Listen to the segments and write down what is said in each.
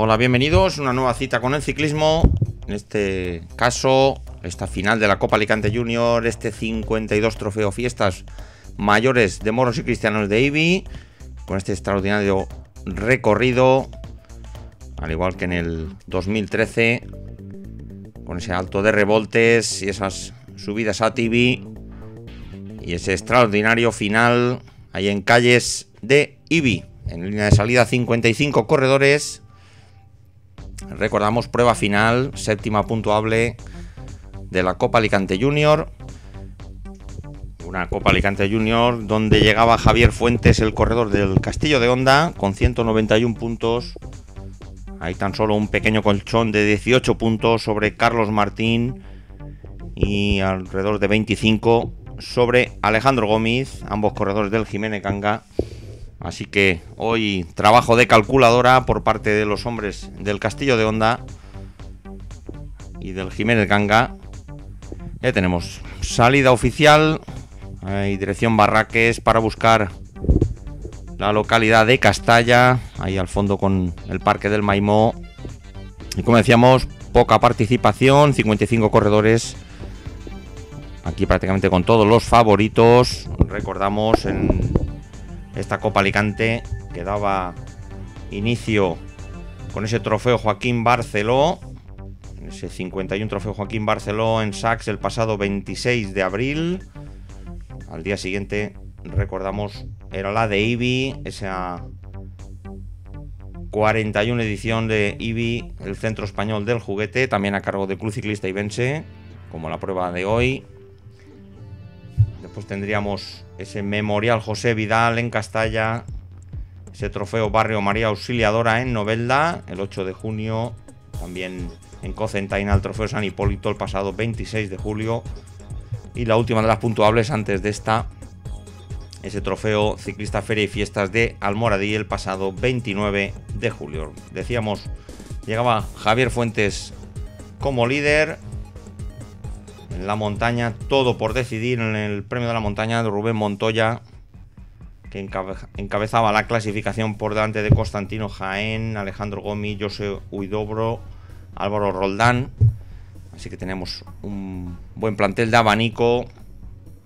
Hola, bienvenidos a una nueva cita con el ciclismo. En este caso, esta final de la Copa Alicante Junior, este 52 Trofeo Fiestas Mayores de Moros y Cristianos de IBI, con este extraordinario recorrido, al igual que en el 2013, con ese alto de revoltes y esas subidas a Tibi, y ese extraordinario final ahí en calles de IBI. En línea de salida 55 corredores. Recordamos, prueba final, séptima puntuable de la Copa Alicante Junior. Una Copa Alicante Junior donde llegaba Javier Fuentes, el corredor del Castillo de Honda, con 191 puntos. Hay tan solo un pequeño colchón de 18 puntos sobre Carlos Martín y alrededor de 25 sobre Alejandro Gómez, ambos corredores del Jiménez Ganga. Así que hoy trabajo de calculadora por parte de los hombres del Castillo de Honda y del Jiménez Ganga. Ya tenemos salida oficial y dirección Barraques para buscar la localidad de Castalla, ahí al fondo con el Parque del Maimó. Y como decíamos, poca participación, 55 corredores. Aquí prácticamente con todos los favoritos. Recordamos en esta Copa Alicante que daba inicio con ese trofeo Joaquín Barceló, ese 51 trofeo Joaquín Barceló en Sachs el pasado 26 de abril. Al día siguiente, recordamos, era la de IBI, esa 41 edición de IBI, el Centro Español del Juguete, también a cargo de Club Ciclista Ibense, como la prueba de hoy. Después tendríamos ese Memorial José Vidal en Castalla, ese trofeo Barrio María Auxiliadora en Novelda el 8 de junio, también en Cocentaina el trofeo San Hipólito el pasado 26 de julio, y la última de las puntuables antes de esta, ese trofeo Ciclista Feria y Fiestas de Almoradí el pasado 29 de julio. Decíamos, llegaba Javier Fuentes como líder. En la montaña, todo por decidir en el premio de la montaña de Rubén Montoya, que encabezaba la clasificación por delante de Constantino Jaén, Alejandro Gómez, José Huidobro, Álvaro Roldán. Así que tenemos un buen plantel de abanico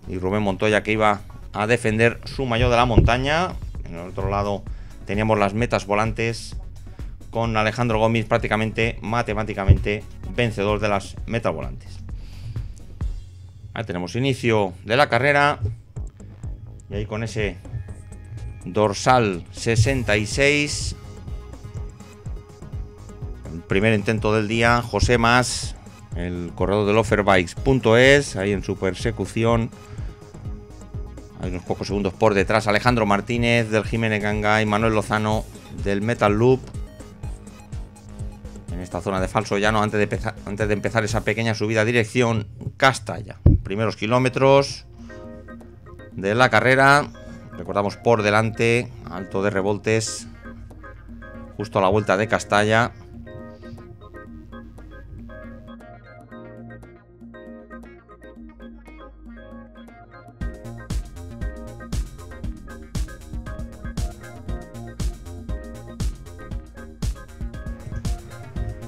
y Rubén Montoya que iba a defender su maillot de la montaña. En el otro lado teníamos las metas volantes con Alejandro Gómez prácticamente matemáticamente vencedor de las metas volantes. Ahí tenemos inicio de la carrera y ahí con ese dorsal 66, el primer intento del día, José Mas, el corredor del Offerbikes.es, ahí en su persecución. Hay unos pocos segundos por detrás Alejandro Martínez del Jiménez Ganga y Manuel Lozano del Metal Loop. En esta zona de falso llano, antes de empezar esa pequeña subida dirección Castalla. Primeros kilómetros de la carrera. Recordamos, por delante, alto de revoltes, justo a la vuelta de Castalla.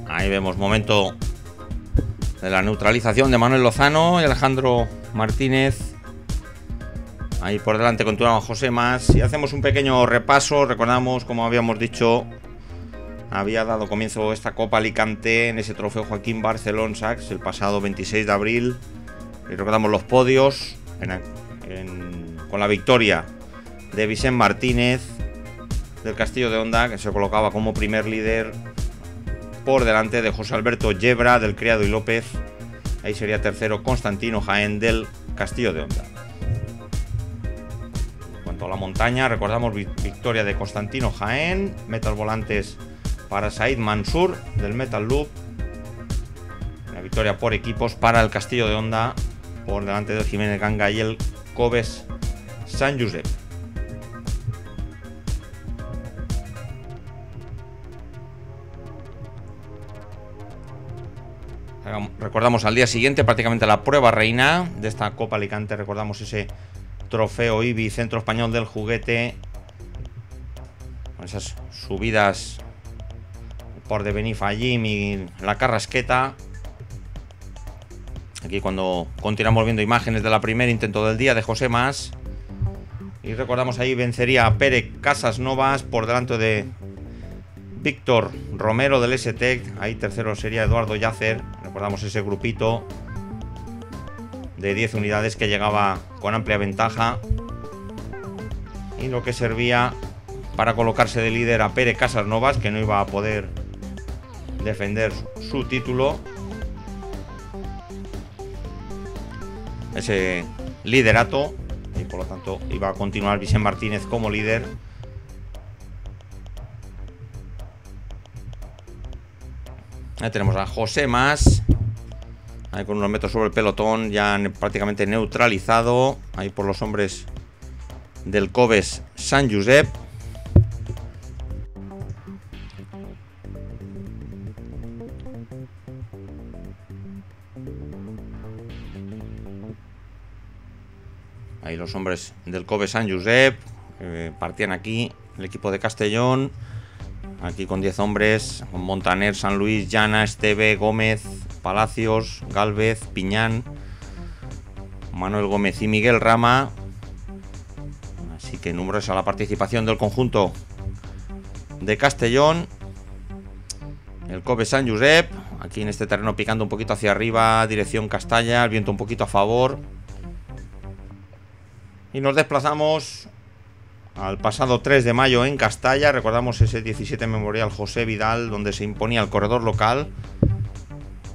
Ahí vemos momento de la neutralización de Manuel Lozano y Alejandro Martínez. Ahí por delante continuaba José Mas. Y hacemos un pequeño repaso. Recordamos, como habíamos dicho, había dado comienzo esta Copa Alicante en ese trofeo Joaquín Barceló Sachs el pasado 26 de abril. Y recordamos los podios con la victoria de Vicente Martínez del Castillo de Honda, que se colocaba como primer líder por delante de José Alberto Yebra del Criado y López. Ahí sería tercero Constantino Jaén del Castillo de Honda. En cuanto a la montaña, recordamos victoria de Constantino Jaén, metas volantes para Said Mansur del Metal Loop, la victoria por equipos para el Castillo de Honda por delante del Jiménez Ganga y el Cobes San Josep. Recordamos al día siguiente prácticamente la prueba reina de esta Copa Alicante. Recordamos ese trofeo IBI Centro Español del Juguete, con esas subidas por de Benifallim y la Carrasqueta. Aquí cuando continuamos viendo imágenes de la primer intento del día de José Mas. Y recordamos ahí vencería a Pere Casasnovas por delante de Víctor Romero del S-Tech. Ahí tercero sería Eduardo Yacer. Recordamos ese grupito de 10 unidades que llegaba con amplia ventaja. Y lo que servía para colocarse de líder a Pere Casasnovas, que no iba a poder defender su título. Ese liderato. Y por lo tanto iba a continuar Vicent Martínez como líder. Ahí tenemos a José Mas. Ahí con unos metros sobre el pelotón, ya prácticamente neutralizado. Ahí por los hombres del Coves Sant Josep. Ahí los hombres del Coves Sant Josep partían aquí el equipo de Castellón. Aquí con 10 hombres, con Montaner, San Luis, Llana, Esteve, Gómez, Palacios, Gálvez, Piñán, Manuel Gómez y Miguel Rama. Así que numerosa la participación del conjunto de Castellón. El Coves Sant Josep, aquí en este terreno picando un poquito hacia arriba, dirección Castalla, el viento un poquito a favor. Y nos desplazamos al pasado 3 de mayo en Castalla. Recordamos ese 17 Memorial José Vidal, donde se imponía el corredor local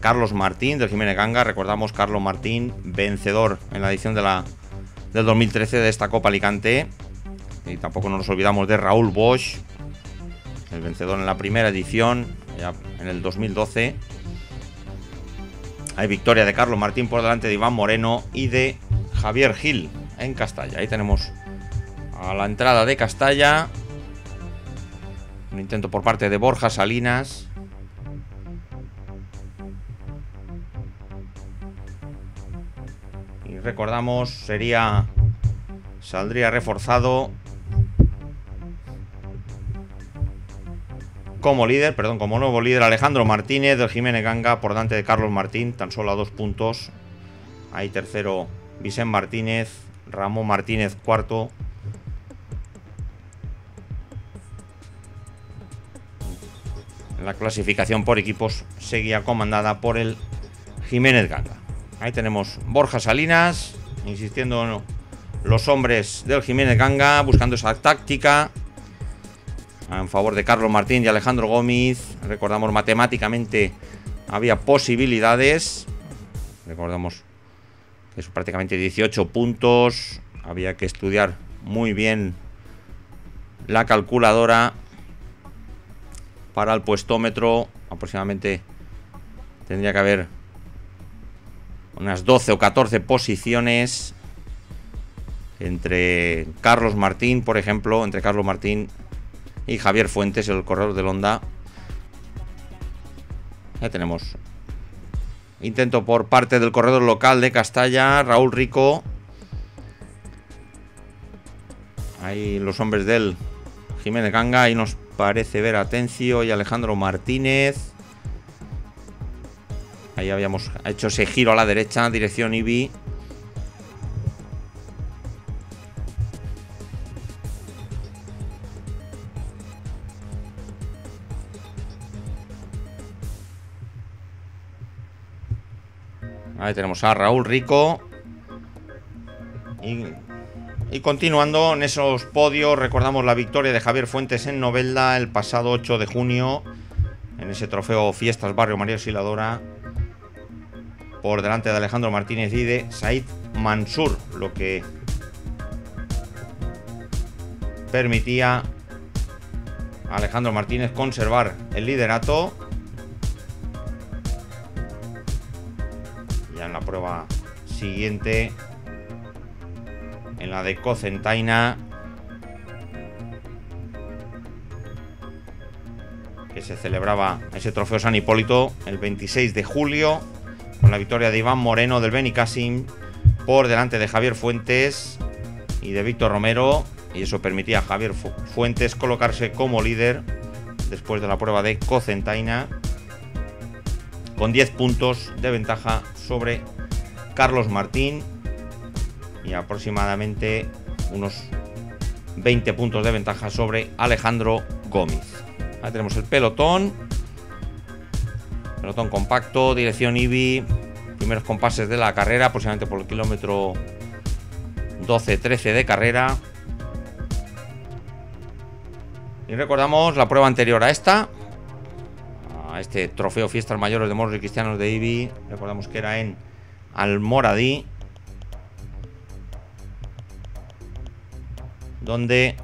Carlos Martín del Jiménez Ganga. Recordamos Carlos Martín, vencedor en la edición del 2013 de esta Copa Alicante. Y tampoco nos olvidamos de Raúl Bosch, el vencedor en la primera edición, ya en el 2012. Hay victoria de Carlos Martín por delante de Iván Moreno y de Javier Gil en Castalla. Ahí tenemos a la entrada de Castalla. Un intento por parte de Borja Salinas. Y recordamos, saldría reforzado como nuevo líder Alejandro Martínez del Jiménez Ganga por delante de Carlos Martín, tan solo a 2 puntos. Ahí tercero Vicent Martínez, Ramón Martínez cuarto. La clasificación por equipos seguía comandada por el Jiménez Ganga. Ahí tenemos Borja Salinas, insistiendo los hombres del Jiménez Ganga, buscando esa táctica en favor de Carlos Martín y Alejandro Gómez. Recordamos, matemáticamente había posibilidades. Recordamos que son prácticamente 18 puntos. Había que estudiar muy bien la calculadora para el puestómetro. Aproximadamente tendría que haber unas 12 o 14 posiciones entre Carlos Martín, por ejemplo, entre Carlos Martín y Javier Fuentes, el corredor del Honda. Ya tenemos intento por parte del corredor local de Castalla, Raúl Rico. Ahí los hombres del Jiménez Ganga. Ahí nos parece ver a Atencio y Alejandro Martínez. Ahí habíamos hecho ese giro a la derecha, dirección Ibi. Ahí tenemos a Raúl Rico. Y continuando en esos podios, recordamos la victoria de Javier Fuentes en Novelda el pasado 8 de junio, en ese trofeo Fiestas Barrio María Auxiliadora, por delante de Alejandro Martínez y de Said Mansur, lo que permitía a Alejandro Martínez conservar el liderato. Ya en la prueba siguiente, en la de Cocentaina, que se celebraba ese trofeo San Hipólito el 26 de julio, con la victoria de Iván Moreno del Benicàssim por delante de Javier Fuentes y de Víctor Romero, y eso permitía a Javier Fuentes colocarse como líder después de la prueba de Cocentaina, con 10 puntos de ventaja sobre Carlos Martín y aproximadamente unos 20 puntos de ventaja sobre Alejandro Gómez. Ahí tenemos el pelotón compacto, dirección IBI, primeros compases de la carrera, aproximadamente por el kilómetro 12-13 de carrera. Y recordamos la prueba anterior a esta, a este trofeo Fiestas Mayores de Moros y Cristianos de IBI. Recordamos que era en Almoradí, donde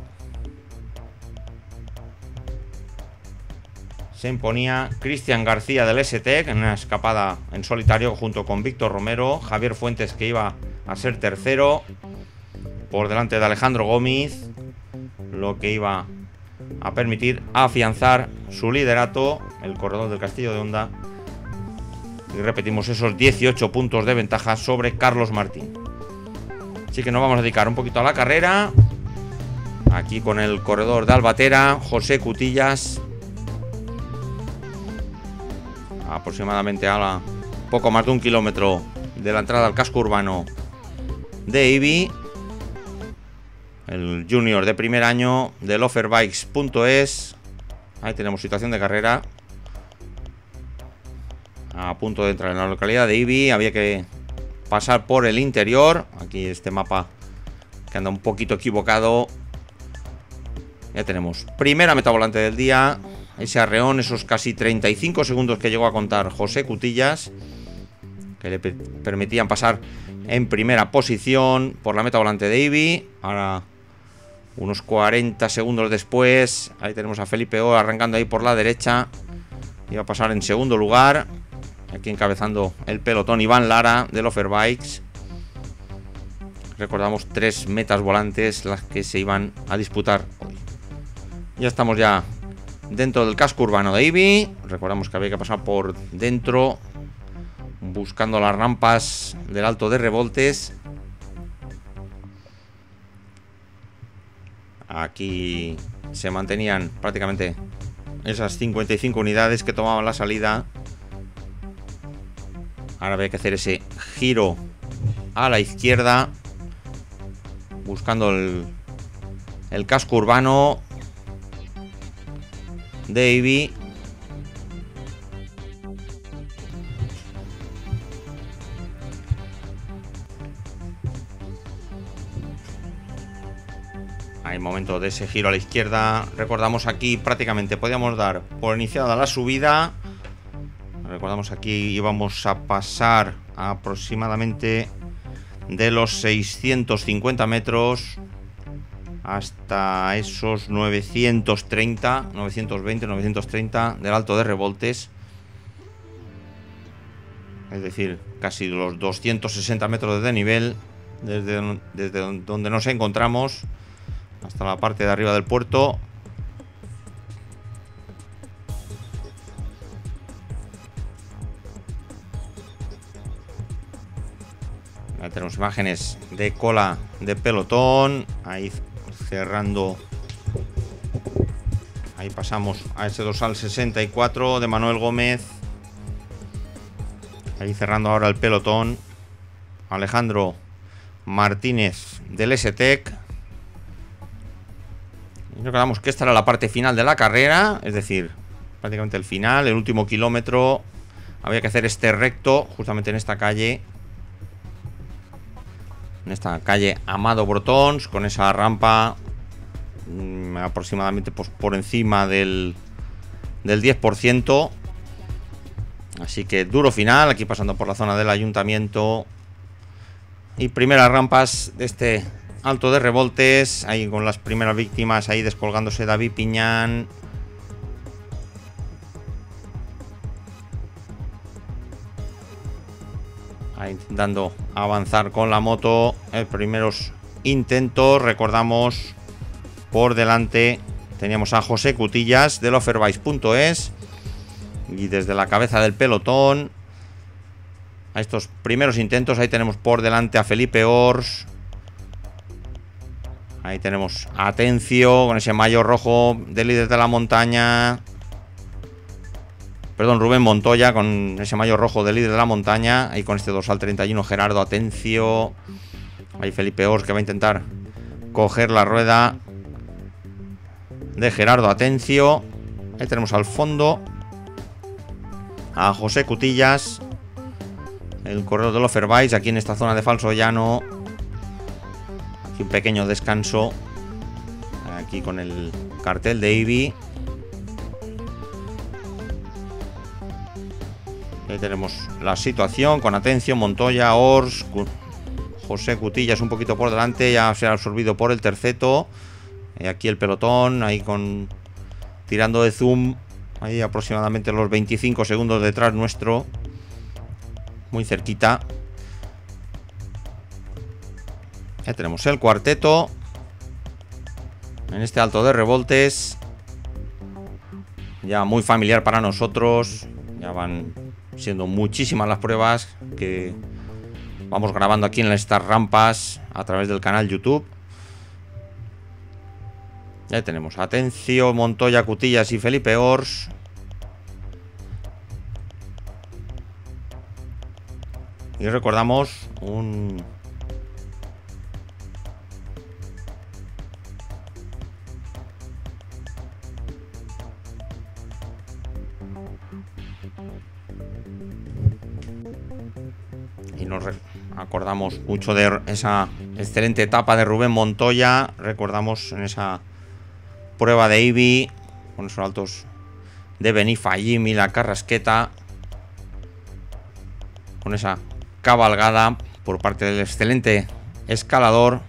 se imponía Cristian García del STEC en una escapada en solitario junto con Víctor Romero. Javier Fuentes, que iba a ser tercero, por delante de Alejandro Gómez, lo que iba a permitir afianzar su liderato, el corredor del Castillo de Honda. Y repetimos, esos 18 puntos de ventaja sobre Carlos Martín. Así que nos vamos a dedicar un poquito a la carrera, aquí con el corredor de Albatera, José Cutillas, aproximadamente a poco más de 1 kilómetro de la entrada al casco urbano de IBI. El junior de primer año del Offerbikes.es. Ahí tenemos situación de carrera, a punto de entrar en la localidad de IBI. Había que pasar por el interior. Aquí este mapa que anda un poquito equivocado. Ya tenemos primera meta volante del día, ese arreón, esos casi 35 segundos que llegó a contar José Cutillas, que le permitían pasar en primera posición por la meta volante de IBI. Ahora, unos 40 segundos después, ahí tenemos a Felipe O arrancando ahí por la derecha. Iba a pasar en segundo lugar. Aquí encabezando el pelotón Iván Lara del Offerbikes. Recordamos 3 metas volantes las que se iban a disputar hoy. Ya estamos ya dentro del casco urbano de IBI. Recordamos que había que pasar por dentro, buscando las rampas del Alto de Revoltes. Aquí se mantenían prácticamente esas 55 unidades que tomaban la salida. Ahora había que hacer ese giro a la izquierda, buscando el casco urbano de IBI. Hay momento de ese giro a la izquierda. Recordamos aquí prácticamente podíamos dar por iniciada la subida. Recordamos aquí íbamos a pasar aproximadamente de los 650 metros hasta esos 930, 920, 930 del Alto de Revoltes. Es decir, casi los 260 metros de desnivel desde donde nos encontramos hasta la parte de arriba del puerto. Ahí tenemos imágenes de cola de pelotón. Ahí cerrando. Ahí pasamos a ese dorsal 64 de Manuel Gómez. Ahí cerrando ahora el pelotón Alejandro Martínez del STEC. Y recordamos que esta era la parte final de la carrera, es decir, prácticamente el final, el último kilómetro. Había que hacer este recto justamente en esta calle. En esta calle Amado Brotons, con esa rampa aproximadamente pues, por encima del 10%. Así que duro final, aquí pasando por la zona del ayuntamiento. Y primeras rampas de este Alto de Revoltes, ahí con las primeras víctimas, ahí descolgándose David Piñán. Ahí intentando avanzar con la moto. Primeros intentos, recordamos, por delante teníamos a José Cutillas del Offerbikes.es. Y desde la cabeza del pelotón, a estos primeros intentos, ahí tenemos por delante a Felipe Ors. Ahí tenemos a Atencio con ese maillot rojo de líder de la montaña. Perdón, Rubén Montoya con ese maillot rojo de líder de la montaña. Ahí con este dorsal 31 Gerardo Atencio. Ahí Felipe Ors que va a intentar coger la rueda de Gerardo Atencio. Ahí tenemos al fondo a José Cutillas, el corredor del Loferbikes, aquí en esta zona de falso llano. Aquí un pequeño descanso, aquí con el cartel de Ibi. Ahí tenemos la situación con Atencio, Montoya, Ors, José Cutillas un poquito por delante, ya se ha absorbido por el terceto. Aquí el pelotón, ahí con tirando de zoom, ahí aproximadamente los 25 segundos detrás nuestro, muy cerquita. Ya tenemos el cuarteto en este alto de revoltes, ya muy familiar para nosotros. Ya van siendo muchísimas las pruebas que vamos grabando aquí en estas rampas a través del canal YouTube. Ya tenemos Atencio, Montoya, Cutillas y Felipe Ors. Y recordamos y nos acordamos mucho de esa excelente etapa de Rubén Montoya. Recordamos en esa prueba de Ibi con esos saltos de Benifa, Jimmy, la Carrasqueta, con esa cabalgada por parte del excelente escalador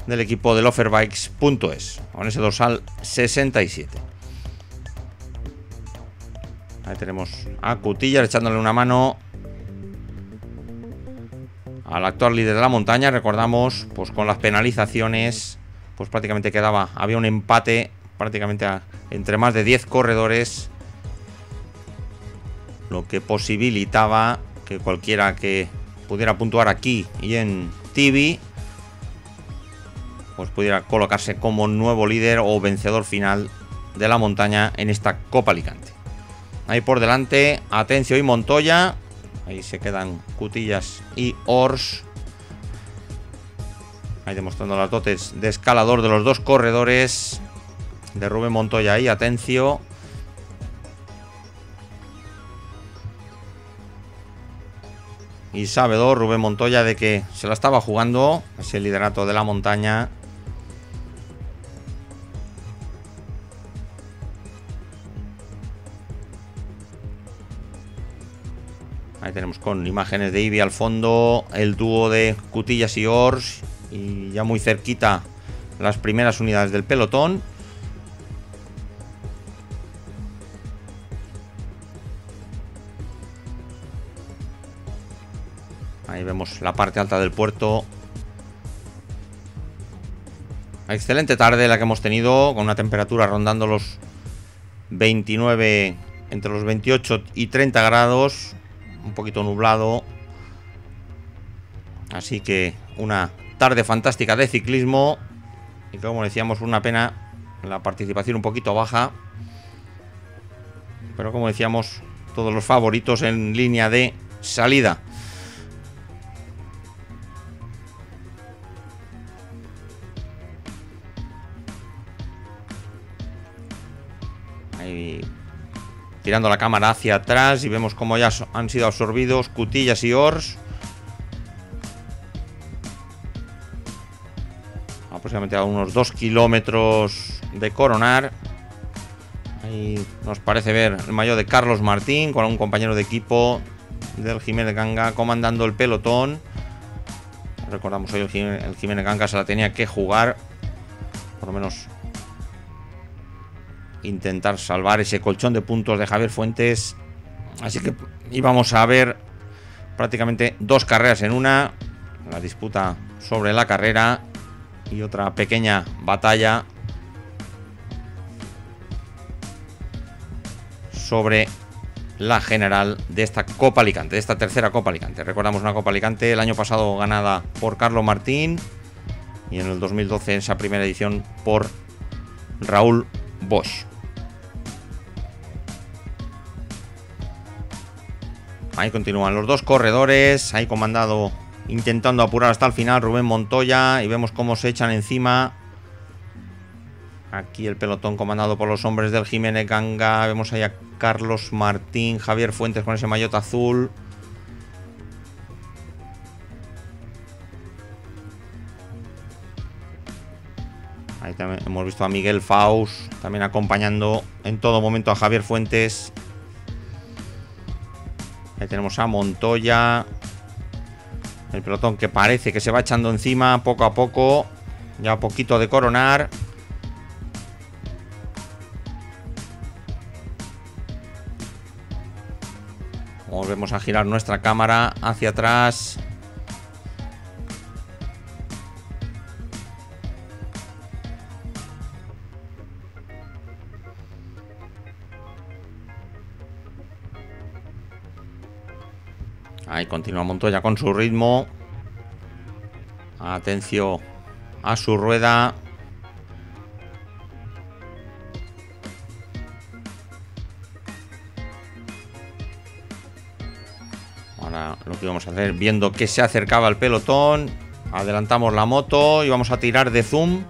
del equipo de Loferbikes.es, con ese dorsal 67. Ahí tenemos a Cutillas echándole una mano al actual líder de la montaña. Recordamos, pues con las penalizaciones, pues prácticamente había un empate prácticamente entre más de 10 corredores, lo que posibilitaba que cualquiera que pudiera puntuar aquí y en Tibi pues pudiera colocarse como nuevo líder o vencedor final de la montaña en esta Copa Alicante. Ahí por delante Atencio y Montoya, ahí se quedan Cutillas y Ors, ahí demostrando las dotes de escalador de los dos corredores, de Rubén Montoya y Atencio. Y sabedor Rubén Montoya de que se la estaba jugando ese liderato de la montaña. Ahí tenemos con imágenes de Ibi al fondo el dúo de Cutillas y Ors, y ya muy cerquita las primeras unidades del pelotón. Ahí vemos la parte alta del puerto. Excelente tarde la que hemos tenido, con una temperatura rondando los 29, entre los 28 y 30 grados, un poquito nublado. Así que una tarde fantástica de ciclismo. Y como decíamos, una pena la participación un poquito baja. Pero como decíamos, todos los favoritos en línea de salida. Ahí tirando la cámara hacia atrás y vemos cómo ya han sido absorbidos Cutillas y Ors. Aproximadamente a unos 2 kilómetros de coronar. Ahí nos parece ver el maillot de Carlos Martín con un compañero de equipo del Jiménez Ganga comandando el pelotón. Recordamos, hoy el Jiménez Ganga se la tenía que jugar, por lo menos intentar salvar ese colchón de puntos de Javier Fuentes. Así que íbamos a ver prácticamente dos carreras en una, la disputa sobre la carrera y otra pequeña batalla sobre la general de esta Copa Alicante, de esta tercera Copa Alicante. Recordamos una Copa Alicante el año pasado ganada por Carlos Martín y en el 2012 esa primera edición por Raúl Bosch. Ahí continúan los dos corredores. Ahí comandado, intentando apurar hasta el final, Rubén Montoya. Y vemos cómo se echan encima. Aquí el pelotón comandado por los hombres del Jiménez Ganga. Vemos ahí a Carlos Martín, Javier Fuentes con ese maillot azul. Ahí también hemos visto a Miguel Faust, también acompañando en todo momento a Javier Fuentes. Ahí tenemos a Montoya. El pelotón que parece que se va echando encima poco a poco. Ya a poquito de coronar. Volvemos a girar nuestra cámara hacia atrás. Ahí continúa Montoya con su ritmo. Atención a su rueda. Ahora lo que vamos a hacer, viendo que se acercaba el pelotón, adelantamos la moto y vamos a tirar de zoom.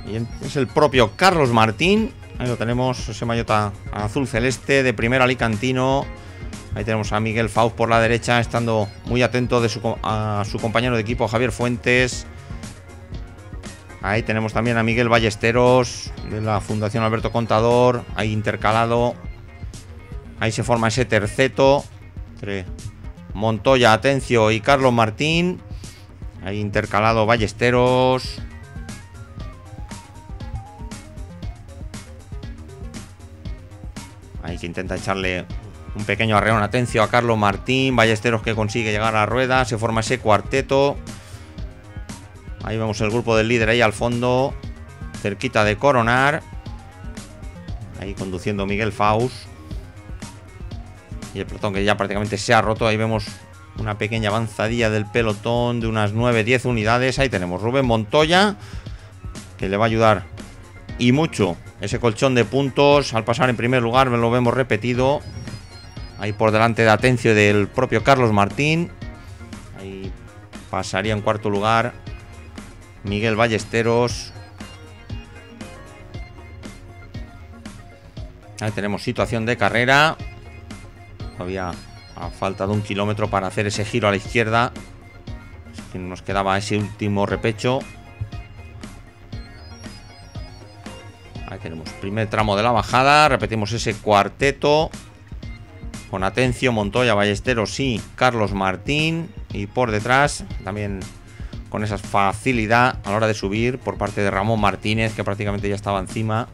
Y es el propio Carlos Martín. Ahí lo tenemos, ese maillot azul celeste de primer alicantino. Ahí tenemos a Miguel Faust por la derecha, estando muy atento a su compañero de equipo Javier Fuentes. Ahí tenemos también a Miguel Ballesteros de la Fundación Alberto Contador. Ahí intercalado. Ahí se forma ese terceto entre Montoya, Atencio y Carlos Martín. Ahí intercalado Ballesteros. Ahí se intenta echarle un pequeño arreón, Atencio a Carlos Martín. Ballesteros que consigue llegar a la rueda. Se forma ese cuarteto. Ahí vemos el grupo del líder ahí al fondo, cerquita de coronar. Ahí conduciendo Miguel Faust. Y el pelotón que ya prácticamente se ha roto. Ahí vemos una pequeña avanzadilla del pelotón de unas 9-10 unidades. Ahí tenemos Rubén Montoya, que le va a ayudar y mucho ese colchón de puntos. Al pasar en primer lugar lo vemos repetido. Ahí por delante de Atencio y del propio Carlos Martín. Ahí pasaría en cuarto lugar Miguel Ballesteros. Ahí tenemos situación de carrera. Todavía a falta de 1 kilómetro para hacer ese giro a la izquierda. Así que nos quedaba ese último repecho. Ahí tenemos primer tramo de la bajada. Repetimos ese cuarteto con Atencio, Montoya, Ballesteros y Carlos Martín. Y por detrás también con esa facilidad a la hora de subir por parte de Ramón Martínez, que prácticamente ya estaba encima.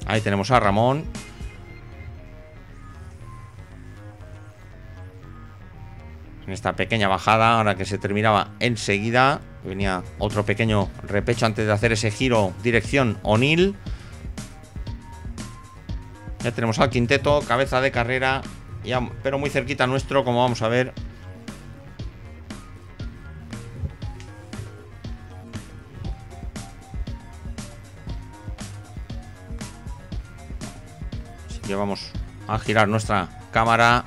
Ahí tenemos a Ramón. En esta pequeña bajada, ahora que se terminaba enseguida, venía otro pequeño repecho antes de hacer ese giro dirección Onil. Ya tenemos al quinteto, cabeza de carrera, ya, pero muy cerquita nuestro, como vamos a ver. Así que vamos a girar nuestra cámara.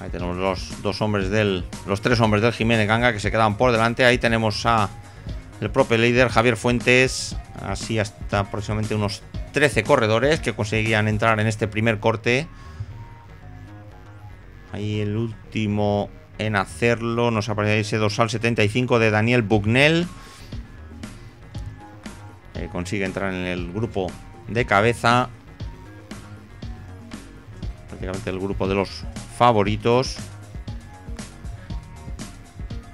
Ahí tenemos los tres hombres del Jiménez Ganga que se quedan por delante. Ahí tenemos a el propio líder Javier Fuentes. Así hasta aproximadamente unos 13 corredores que conseguían entrar en este primer corte. Ahí el último en hacerlo nos aparece ese dorsal 75 de Daniel Bugnell. Consigue entrar en el grupo de cabeza. Prácticamente el grupo de los favoritos.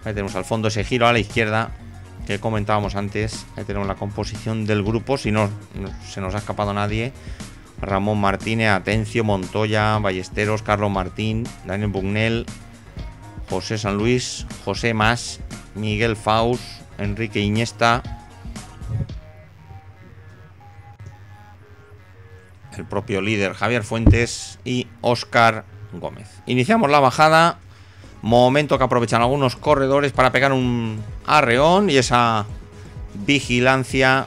Ahí tenemos al fondo ese giro a la izquierda que comentábamos antes. Ahí tenemos la composición del grupo, si no se nos ha escapado nadie. Ramón Martínez, Atencio, Montoya, Ballesteros, Carlos Martín, Daniel Bugnell, José San Luis, José Mas, Miguel Faust, Enrique Iniesta, el propio líder Javier Fuentes y Óscar Gómez. Iniciamos la bajada. Momento que aprovechan algunos corredores para pegar un arreón y esa vigilancia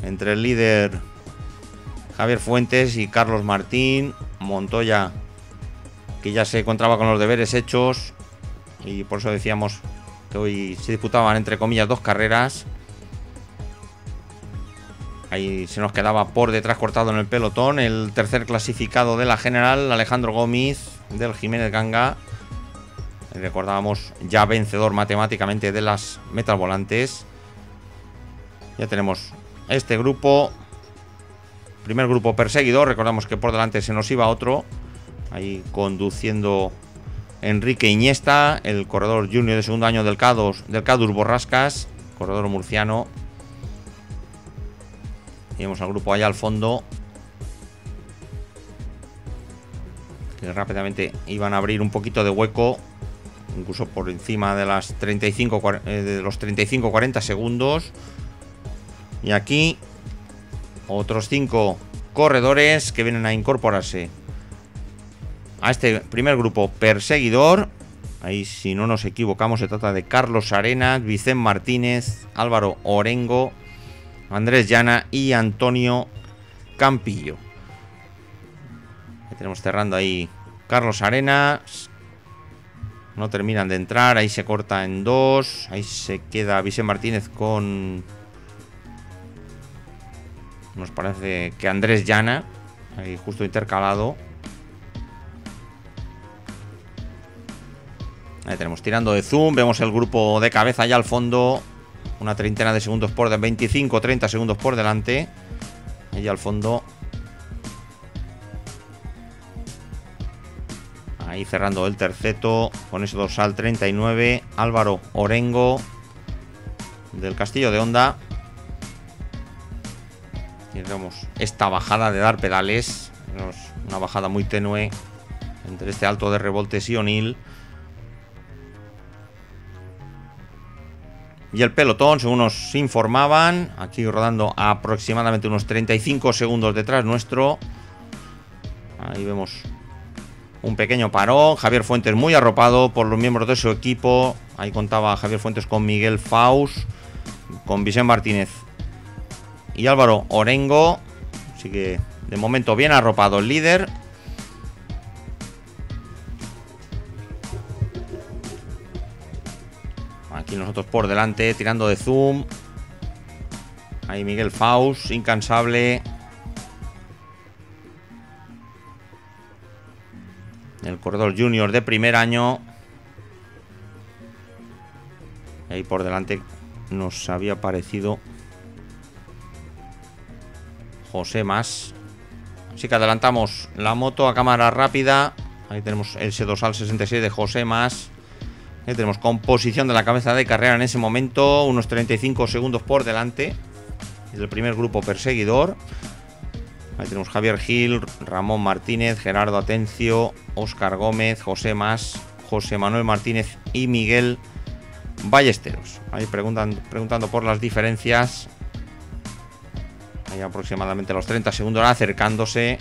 entre el líder Javier Fuentes y Carlos Martín. Montoya, que ya se encontraba con los deberes hechos, y por eso decíamos que hoy se disputaban entre comillas 2 carreras. Ahí se nos quedaba por detrás cortado en el pelotón el tercer clasificado de la general, Alejandro Gómez del Jiménez Ganga. Recordábamos ya vencedor matemáticamente de las metas volantes. Ya tenemos este grupo. Primer grupo perseguidor. Recordamos que por delante se nos iba otro. Ahí conduciendo Enrique Iniesta, el corredor junior de segundo año del Cadus Borrascas, corredor murciano. Y vemos al grupo allá al fondo, que rápidamente iban a abrir un poquito de hueco, incluso por encima de las 35-40 segundos. Y aquí otros 5 corredores que vienen a incorporarse a este primer grupo perseguidor. Ahí, si no nos equivocamos, se trata de Carlos Arenas, Vicente Martínez, Álvaro Orengo, Andrés Llana y Antonio Campillo. Ahí tenemos cerrando ahí Carlos Arenas. No terminan de entrar. Ahí se corta en 2. Ahí se queda Vicente Martínez con... Nos parece que Andrés Llana. Ahí justo intercalado. Ahí tenemos tirando de zoom. Vemos el grupo de cabeza allá al fondo. Una treintena de segundos por de 25-30 segundos por delante. Allá al fondo. Ahí cerrando el terceto. Con ese dorsal 39. Álvaro Orengo del Castillo de Honda. Y vemos esta bajada de dar pedales. Una bajada muy tenue entre este alto de Revoltes y O'Neill. Y el pelotón, según nos informaban, aquí rodando aproximadamente unos 35 segundos detrás nuestro. Ahí vemos un pequeño parón. Javier Fuentes muy arropado por los miembros de su equipo. Ahí contaba Javier Fuentes con Miguel Faust, con Vicente Martínez y Álvaro Orengo. Así que de momento bien arropado el líder. Aquí nosotros por delante, tirando de zoom. Ahí Miguel Faust, incansable. El corredor junior de primer año. Ahí por delante nos había parecido José Mas. Así que adelantamos la moto a cámara rápida. Ahí tenemos ese dorsal 66 de José Mas. Ahí tenemos composición de la cabeza de carrera en ese momento. Unos 35 segundos por delante. Es el primer grupo perseguidor. Ahí tenemos Javier Gil, Ramón Martínez, Gerardo Atencio, Óscar Gómez, José Mas, José Manuel Martínez y Miguel Ballesteros. Ahí preguntando por las diferencias. Ahí aproximadamente los 30 segundos acercándose.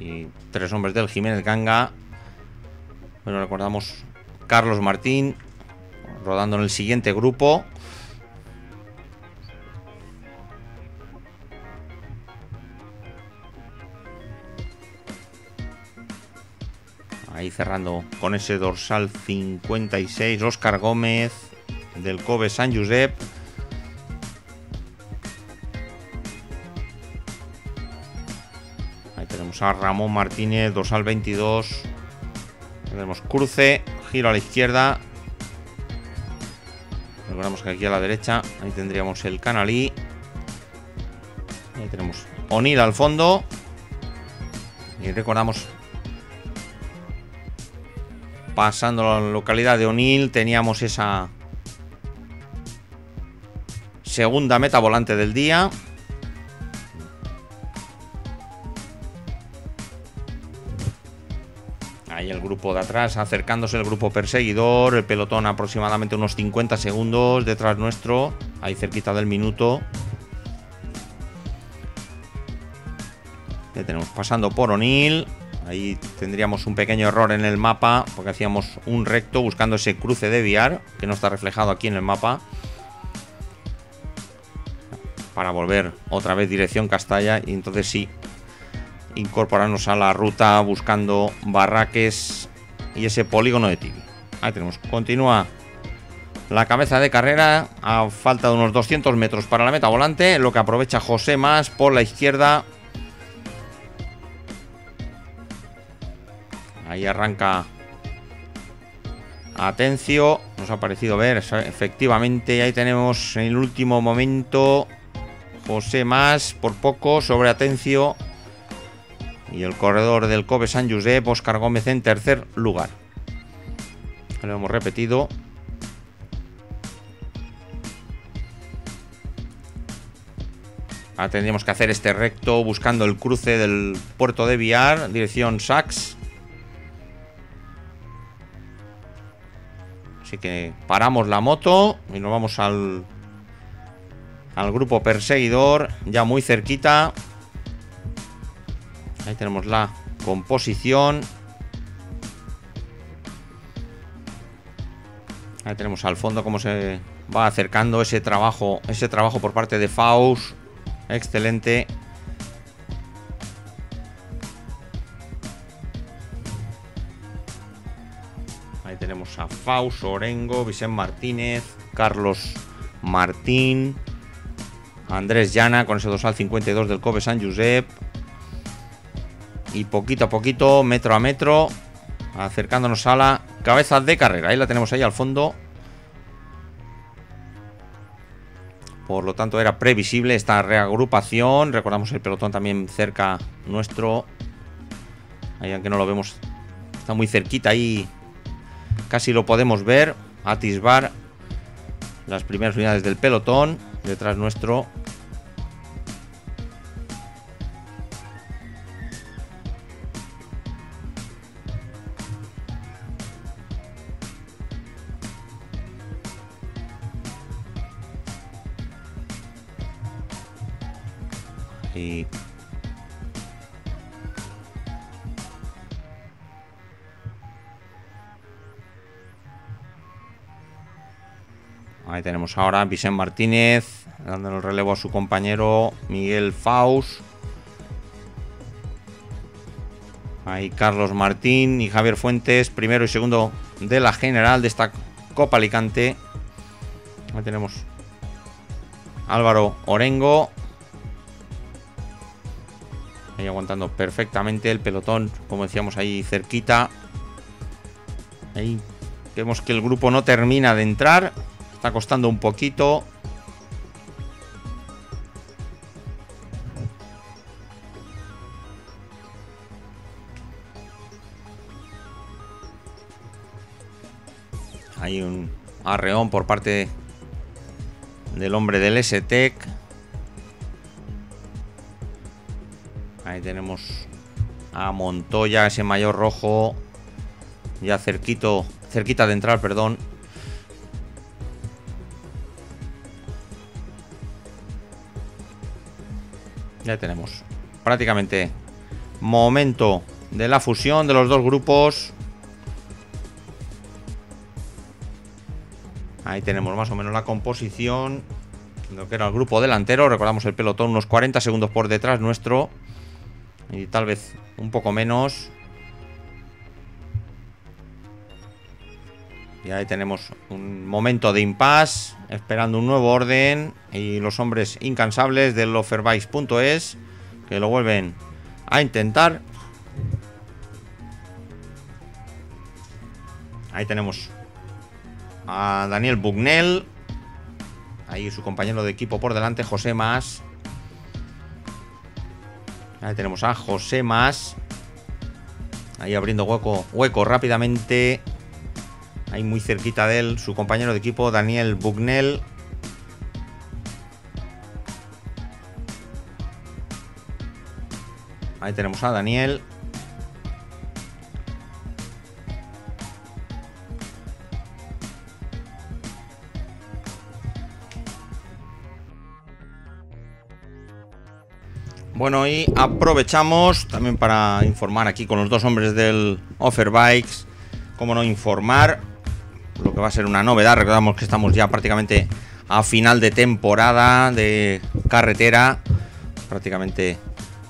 Y 3 hombres del Jiménez Ganga. Bueno, recordamos Carlos Martín rodando en el siguiente grupo. Ahí cerrando con ese dorsal 56, Óscar Gómez del Kobe San Josep. Ahí tenemos a Ramón Martínez, dorsal 22. Tenemos cruce, giro a la izquierda. Recordamos que aquí a la derecha, ahí tendríamos el Canalí. Ahí tenemos O'Neill al fondo. Y recordamos, pasando a la localidad de O'Neill, teníamos esa segunda meta volante del día. Ahí el grupo de atrás, acercándose el grupo perseguidor. El pelotón aproximadamente unos 50 segundos detrás nuestro, ahí cerquita del minuto. Ya tenemos pasando por O'Neill. Ahí tendríamos un pequeño error en el mapa, porque hacíamos un recto buscando ese cruce de Viar, que no está reflejado aquí en el mapa. para volver otra vez dirección Castalla y entonces sí incorporarnos a la ruta buscando Barraques y ese polígono de Tibi. Ahí tenemos, continúa la cabeza de carrera a falta de unos 200 metros para la meta volante, lo que aprovecha José Mas por la izquierda. Ahí arranca Atencio, nos ha parecido ver, efectivamente, ahí tenemos en el último momento José Mas, por poco, sobre Atencio. Y el corredor del Cove San Josep, Óscar Gómez, en tercer lugar. Lo hemos repetido. Ahora tendríamos que hacer este recto buscando el cruce del puerto de Biar, dirección Sax. Así que paramos la moto y nos vamos al grupo perseguidor, ya muy cerquita. Ahí tenemos la composición. Ahí tenemos al fondo cómo se va acercando ese trabajo por parte de Faust. Excelente. Ahí tenemos a Faust, Orengo, Vicente Martínez, Carlos Martín, Andrés Llana con ese dorsal 52 del Cove San Josep. Y poquito a poquito, metro a metro, acercándonos a la cabeza de carrera. Ahí la tenemos ahí al fondo. Por lo tanto era previsible esta reagrupación. Recordamos el pelotón también cerca nuestro. Ahí aunque no lo vemos, está muy cerquita ahí. Casi lo podemos ver, atisbar las primeras unidades del pelotón detrás nuestro. Y ahí tenemos ahora a Vicente Martínez dando el relevo a su compañero Miguel Faust. Ahí Carlos Martín y Javier Fuentes, primero y segundo de la general de esta Copa Alicante. Ahí tenemos Álvaro Orengo. Ahí aguantando perfectamente el pelotón, como decíamos, ahí cerquita. Ahí vemos que el grupo no termina de entrar. Está costando un poquito. Hay un arreón por parte del hombre del S-Tech. Ahí tenemos a Montoya, ese mayor rojo, ya cerquita de entrar, perdón. Ya tenemos prácticamente momento de la fusión de los dos grupos. Ahí tenemos más o menos la composición de lo que era el grupo delantero. Recordamos el pelotón unos 40 segundos por detrás nuestro. Y tal vez un poco menos. Y ahí tenemos un momento de impasse, esperando un nuevo orden. Y los hombres incansables del Offerbikes.es, que lo vuelven a intentar. Ahí tenemos a Daniel Bugnell. Ahí su compañero de equipo por delante, José Mas. Ahí tenemos a José Mas. Ahí abriendo hueco rápidamente. Ahí muy cerquita de él, su compañero de equipo, Daniel Bugnell. Ahí tenemos a Daniel. Bueno, y aprovechamos también para informar aquí con los dos hombres del Offerbikes. Cómo no informar lo que va a ser una novedad. Recordamos que estamos ya prácticamente a final de temporada de carretera, prácticamente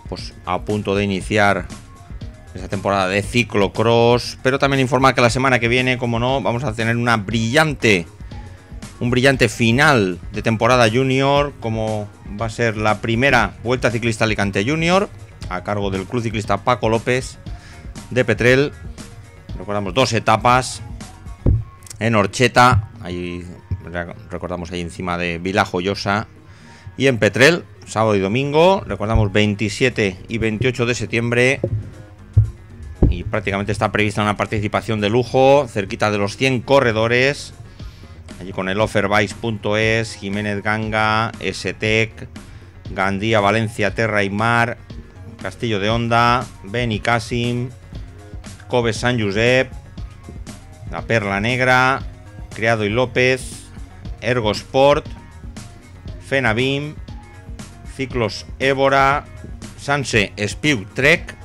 pues a punto de iniciar esa temporada de ciclocross, pero también informa que la semana que viene, como no, vamos a tener un brillante final de temporada junior, como va a ser la primera Vuelta Ciclista Alicante Junior, a cargo del Club Ciclista Paco López de Petrel. Recordamos 2 etapas en Orcheta, ahí recordamos ahí encima de Vila Joyosa, y en Petrel, sábado y domingo, recordamos 27 y 28 de septiembre, y prácticamente está prevista una participación de lujo, cerquita de los 100 corredores, allí con el Offerbikes.es, Jiménez Ganga, STEC, Gandía, Valencia, Terra y Mar, Castillo de Honda, Beni Casim, Coves San Josep, La Perla Negra, Criado y López, Ergo Sport, Fenabim, Ciclos Évora, Sanse Spiu Trek,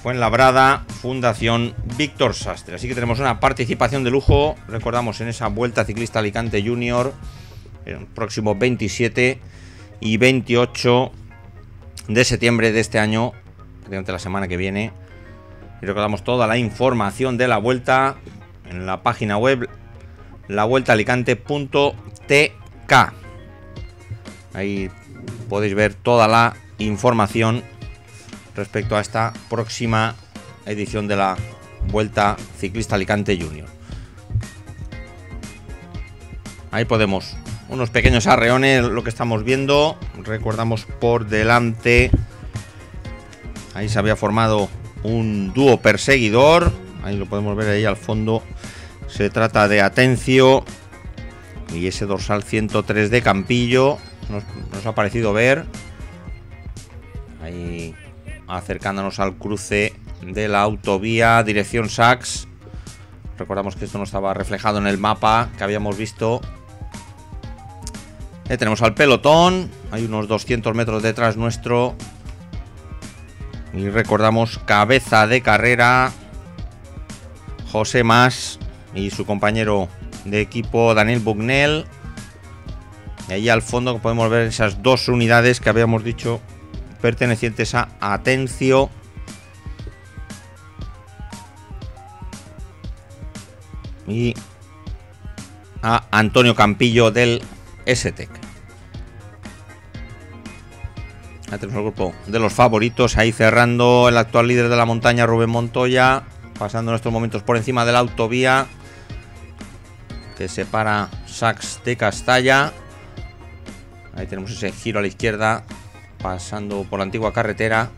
Fuenlabrada, Fundación Víctor Sastre. Así que tenemos una participación de lujo, recordamos, en esa Vuelta Ciclista Alicante Junior, el próximo 27 y 28 de septiembre de este año, prácticamente la semana que viene. Y recordamos toda la información de la vuelta en la página web lavueltaalicante.tk. Ahí podéis ver toda la información respecto a esta próxima edición de la Vuelta Ciclista Alicante Junior. Ahí podemos, unos pequeños arreones, lo que estamos viendo. Recordamos por delante, ahí se había formado un dúo perseguidor, ahí lo podemos ver ahí al fondo. Se trata de Atencio y ese dorsal 103 de Campillo. Nos ha parecido ver ahí acercándonos al cruce de la autovía dirección Sax. Recordamos que esto no estaba reflejado en el mapa que habíamos visto. Tenemos al pelotón, hay unos 200 metros detrás nuestro. Y recordamos cabeza de carrera José Mas y su compañero de equipo Daniel Bugnell. Y ahí al fondo podemos ver esas 2 unidades que habíamos dicho pertenecientes a Atencio y a Antonio Campillo del STEC. Ya tenemos el grupo de los favoritos, ahí cerrando el actual líder de la montaña, Rubén Montoya, pasando en estos momentos por encima de la autovía que separa Sax de Castalla. Ahí tenemos ese giro a la izquierda, pasando por la antigua carretera.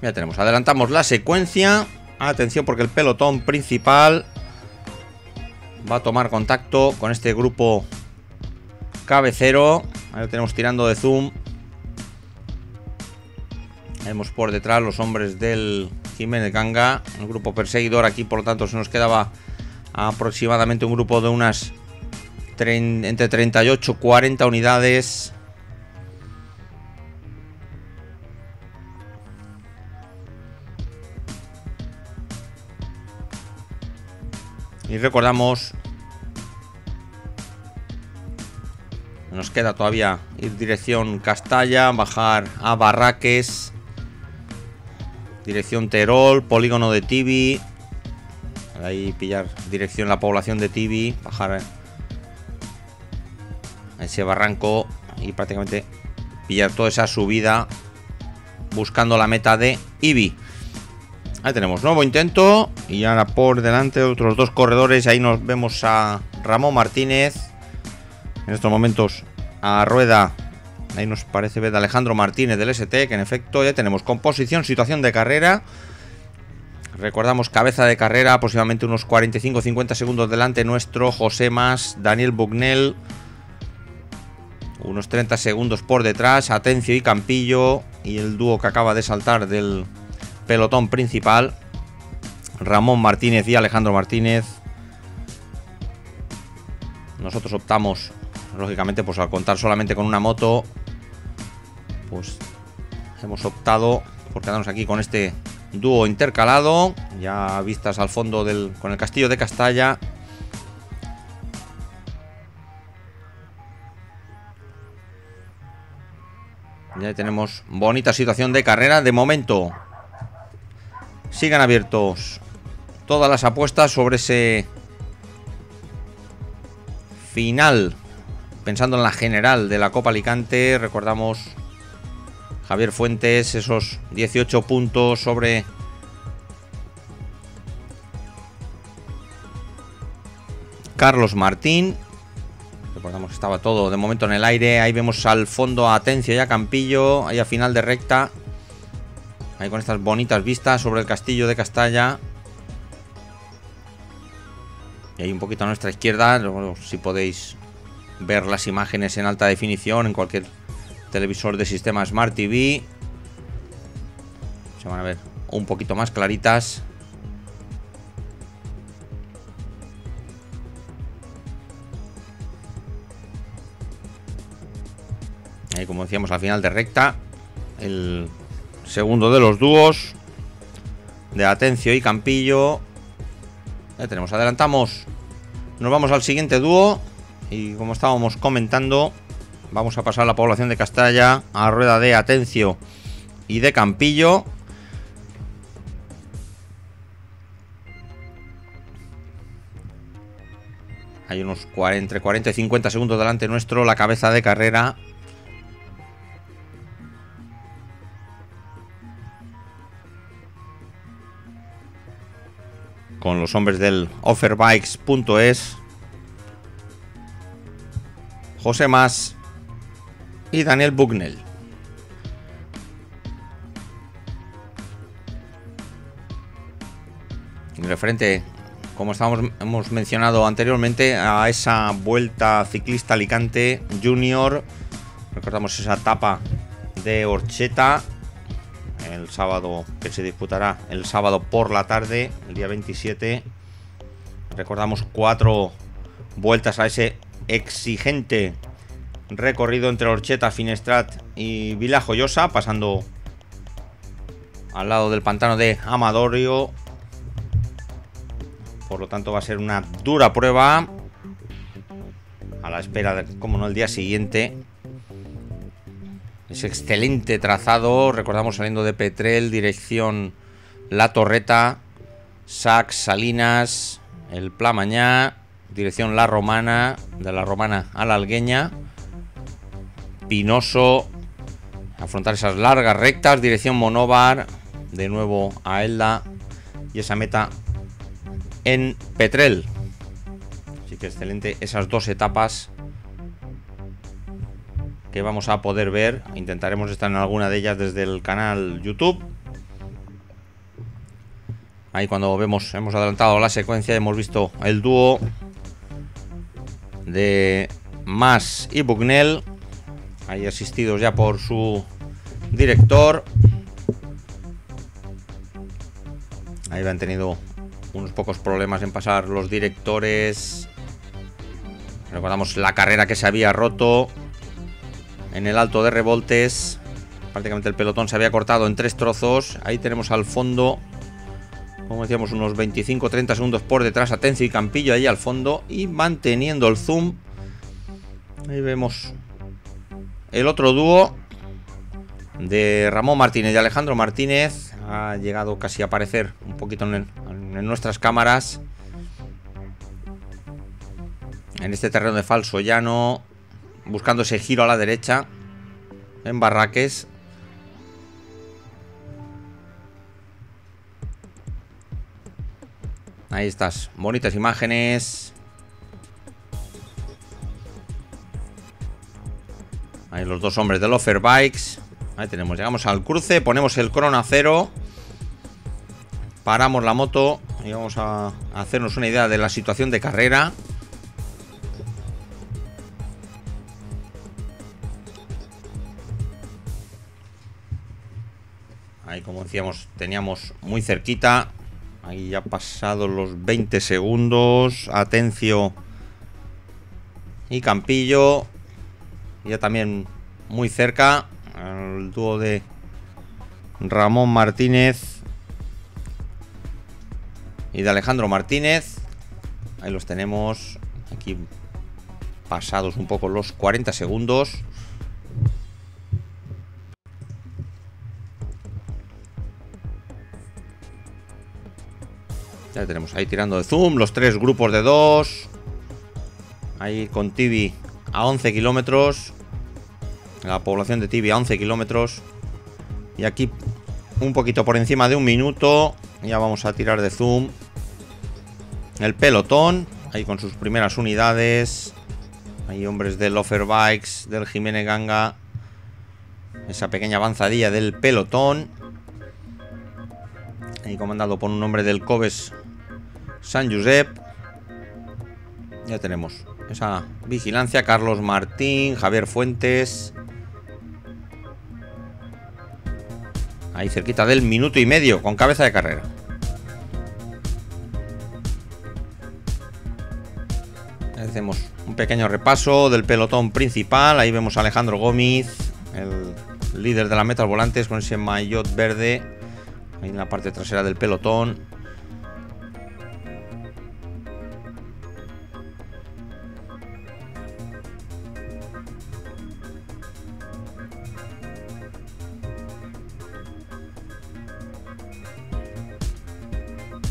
Ya tenemos, adelantamos la secuencia. Atención, porque el pelotón principal va a tomar contacto con este grupo cabecero. Ahí lo tenemos tirando de zoom. Vemos por detrás los hombres del Jiménez Ganga, el grupo perseguidor. Aquí, por lo tanto, se nos quedaba aproximadamente un grupo de unas entre 38 y 40 unidades. Y recordamos, nos queda todavía ir dirección Castalla, bajar a Barraques, dirección Terol, polígono de Tibi, ahí pillar dirección la población de Tibi, bajar a ese barranco y prácticamente pillar toda esa subida buscando la meta de Ibi. Ahí tenemos nuevo intento y ahora por delante otros 2 corredores. Ahí nos vemos a Ramón Martínez, en estos momentos a rueda. Ahí nos parece ver a Alejandro Martínez del ST, que en efecto ya tenemos composición, situación de carrera. Recordamos cabeza de carrera, aproximadamente unos 45-50 segundos delante nuestro José Mas, Daniel Bugnell, unos 30 segundos por detrás Atencio y Campillo, y el dúo que acaba de saltar del pelotón principal, Ramón Martínez y Alejandro Martínez. Nosotros optamos, lógicamente, pues al contar solamente con una moto, pues hemos optado por quedarnos aquí con este dúo intercalado, ya vistas al fondo con el castillo de Castalla. Ya tenemos bonita situación de carrera. De momento sigan abiertos todas las apuestas sobre ese final, pensando en la general de la Copa Alicante. Recordamos Javier Fuentes, esos 18 puntos sobre Carlos Martín. Recordamos que estaba todo de momento en el aire. Ahí vemos al fondo a Atencio y a Campillo, ahí a final de recta, ahí con estas bonitas vistas sobre el castillo de Castalla. Y ahí un poquito a nuestra izquierda, si podéis ver las imágenes en alta definición en cualquier televisor de sistema Smart TV, se van a ver un poquito más claritas. Ahí, como decíamos, al final de recta, el segundo de los dúos de Atencio y Campillo. Ya tenemos, adelantamos, nos vamos al siguiente dúo. Y como estábamos comentando, vamos a pasar la población de Castalla a rueda de Atencio y de Campillo. Hay unos entre 40 y 50 segundos delante nuestro, la cabeza de carrera. Con los hombres del Offerbikes.es, José Mas y Daniel Bucknell. Referente, como hemos mencionado anteriormente, a esa Vuelta Ciclista Alicante Junior. Recordamos esa etapa de Orcheta, el sábado, que se disputará el sábado por la tarde, el día 27. Recordamos 4 vueltas a ese exigente recorrido entre Orcheta, Finestrat y Vilajoyosa, pasando al lado del pantano de Amadorio. Por lo tanto va a ser una dura prueba, a la espera de, como no, el día siguiente. Ese excelente trazado, recordamos, saliendo de Petrel, dirección La Torreta, Sax, Salinas, el Plamañá, dirección La Romana, de La Romana a la Algueña, Pinoso, afrontar esas largas rectas, dirección Monóvar, de nuevo a Elda, y esa meta en Petrel. Así que excelente esas 2 etapas que vamos a poder ver. Intentaremos estar en alguna de ellas desde el canal YouTube. Ahí, cuando hemos adelantado la secuencia, hemos visto el dúo de Mas y Bucknell, ahí asistidos ya por su director. Ahí han tenido unos pocos problemas en pasar los directores. Recordamos la carrera que se había roto en el Alto de Revoltes. Prácticamente el pelotón se había cortado en 3 trozos. Ahí tenemos al fondo, como decíamos, unos 25-30 segundos por detrás, Atencio y Campillo ahí al fondo, y manteniendo el zoom. Ahí vemos el otro dúo de Ramón Martínez y Alejandro Martínez. Ha llegado casi a aparecer un poquito en nuestras cámaras, en este terreno de falso llano, buscando ese giro a la derecha en Barraques. Ahí estas bonitas imágenes. Ahí los 2 hombres del Offerbikes. Ahí tenemos, llegamos al cruce, ponemos el crono a 0, paramos la moto y vamos a hacernos una idea de la situación de carrera. Ahí, como decíamos, teníamos muy cerquita. Ahí ya pasados los 20 segundos. Atencio y Campillo. Ya también muy cerca. El dúo de Ramón Martínez y de Alejandro Martínez. Ahí los tenemos. Aquí pasados un poco los 40 segundos. Ya tenemos ahí tirando de zoom los 3 grupos de 2. Ahí con Tibi a 11 kilómetros. La población de Tibi a 11 kilómetros. Y aquí un poquito por encima de 1 minuto. Ya vamos a tirar de zoom el pelotón. Ahí con sus primeras unidades. Hay hombres del Lofer Bikes, del Jiménez Ganga. Esa pequeña avanzadilla del pelotón. Ahí comandado por un hombre del Coves San Josep. Ya tenemos esa vigilancia. Carlos Martín, Javier Fuentes. Ahí cerquita del 1,5 minutos con cabeza de carrera. Hacemos un pequeño repaso del pelotón principal. Ahí vemos a Alejandro Gómez, el líder de la meta volantes, con ese maillot verde ahí en la parte trasera del pelotón.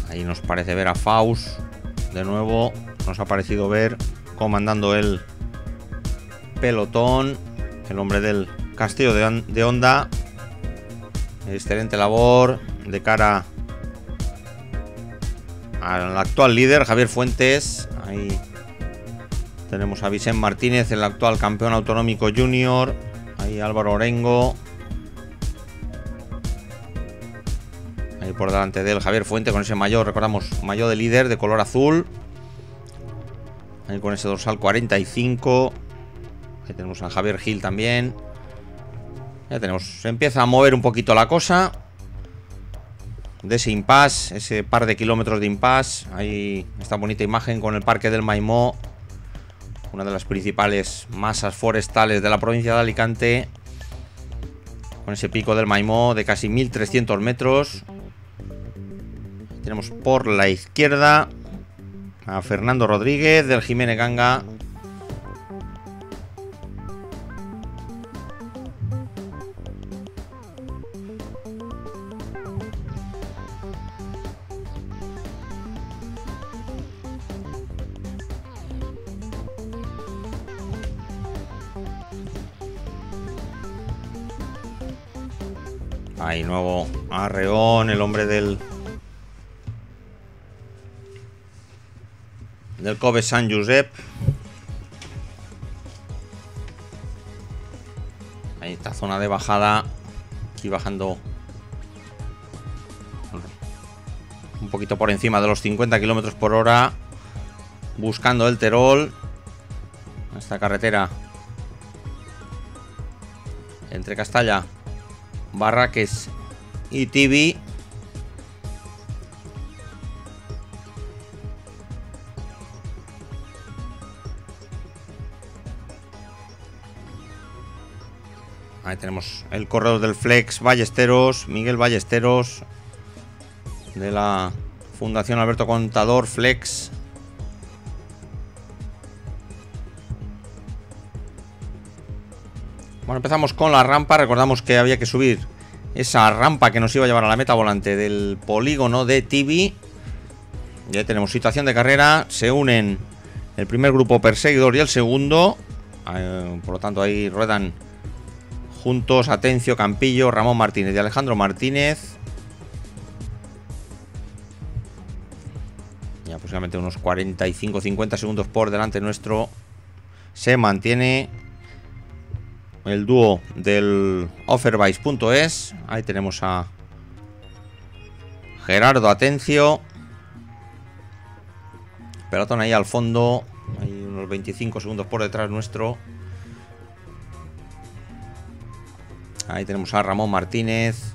Ahí nos parece ver a Faust de nuevo. Nos ha parecido ver comandando el pelotón, el hombre del Castillo de Honda. Excelente labor de cara al actual líder, Javier Fuentes. Ahí tenemos a Vicente Martínez, el actual campeón autonómico junior. Ahí Álvaro Orengo. Ahí por delante de él Javier Fuentes con ese maillot, recordamos, maillot de líder de color azul. Ahí con ese dorsal 45. Ahí tenemos a Javier Gil también. Ya tenemos, se empieza a mover un poquito la cosa de ese impasse, ese par de kilómetros de impasse. Ahí esta bonita imagen con el Parque del Maimó, una de las principales masas forestales de la provincia de Alicante, con ese pico del Maimó de casi 1300 metros. Tenemos por la izquierda a Fernando Rodríguez del Jiménez Ganga. Ahí nuevo Arreón, el hombre del Coves San Josep. Ahí esta zona de bajada. Aquí bajando un poquito por encima de los 50 kilómetros por hora. Buscando el Terol. Esta carretera entre Castalla, Barraques y Tibi. Ahí tenemos el corredor del Flex Ballesteros, Miguel Ballesteros, de la Fundación Alberto Contador Flex. Bueno, empezamos con la rampa. Recordamos que había que subir esa rampa que nos iba a llevar a la meta volante del polígono de Tibi. Ya tenemos situación de carrera. Se unen el primer grupo perseguidor y el segundo. Por lo tanto, ahí ruedan juntos Atencio, Campillo, Ramón Martínez y Alejandro Martínez. Y aproximadamente unos 45-50 segundos por delante nuestro. Se mantiene el dúo del Offerbikes.es. Ahí tenemos a Gerardo Atencio. Pelotón ahí al fondo. Hay unos 25 segundos por detrás nuestro. Ahí tenemos a Ramón Martínez.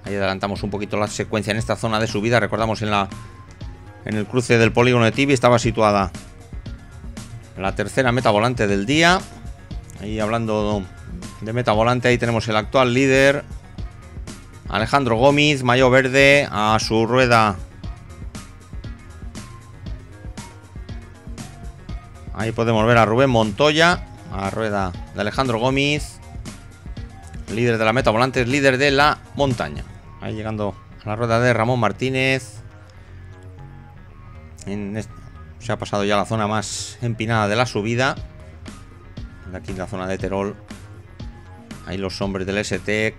Ahí adelantamos un poquito la secuencia en esta zona de subida. Recordamos en el cruce del polígono de Tibi estaba situada la tercera meta volante del día. Ahí hablando de meta volante. Ahí tenemos el actual líder, Alejandro Gómez, maillot verde. A su rueda, ahí podemos ver a Rubén Montoya, a rueda de Alejandro Gómez, líder de la meta volante, líder de la montaña. Ahí llegando a la rueda de Ramón Martínez. Se ha pasado ya la zona más empinada de la subida. Aquí en la zona de Terol. Ahí los hombres del S-Tech.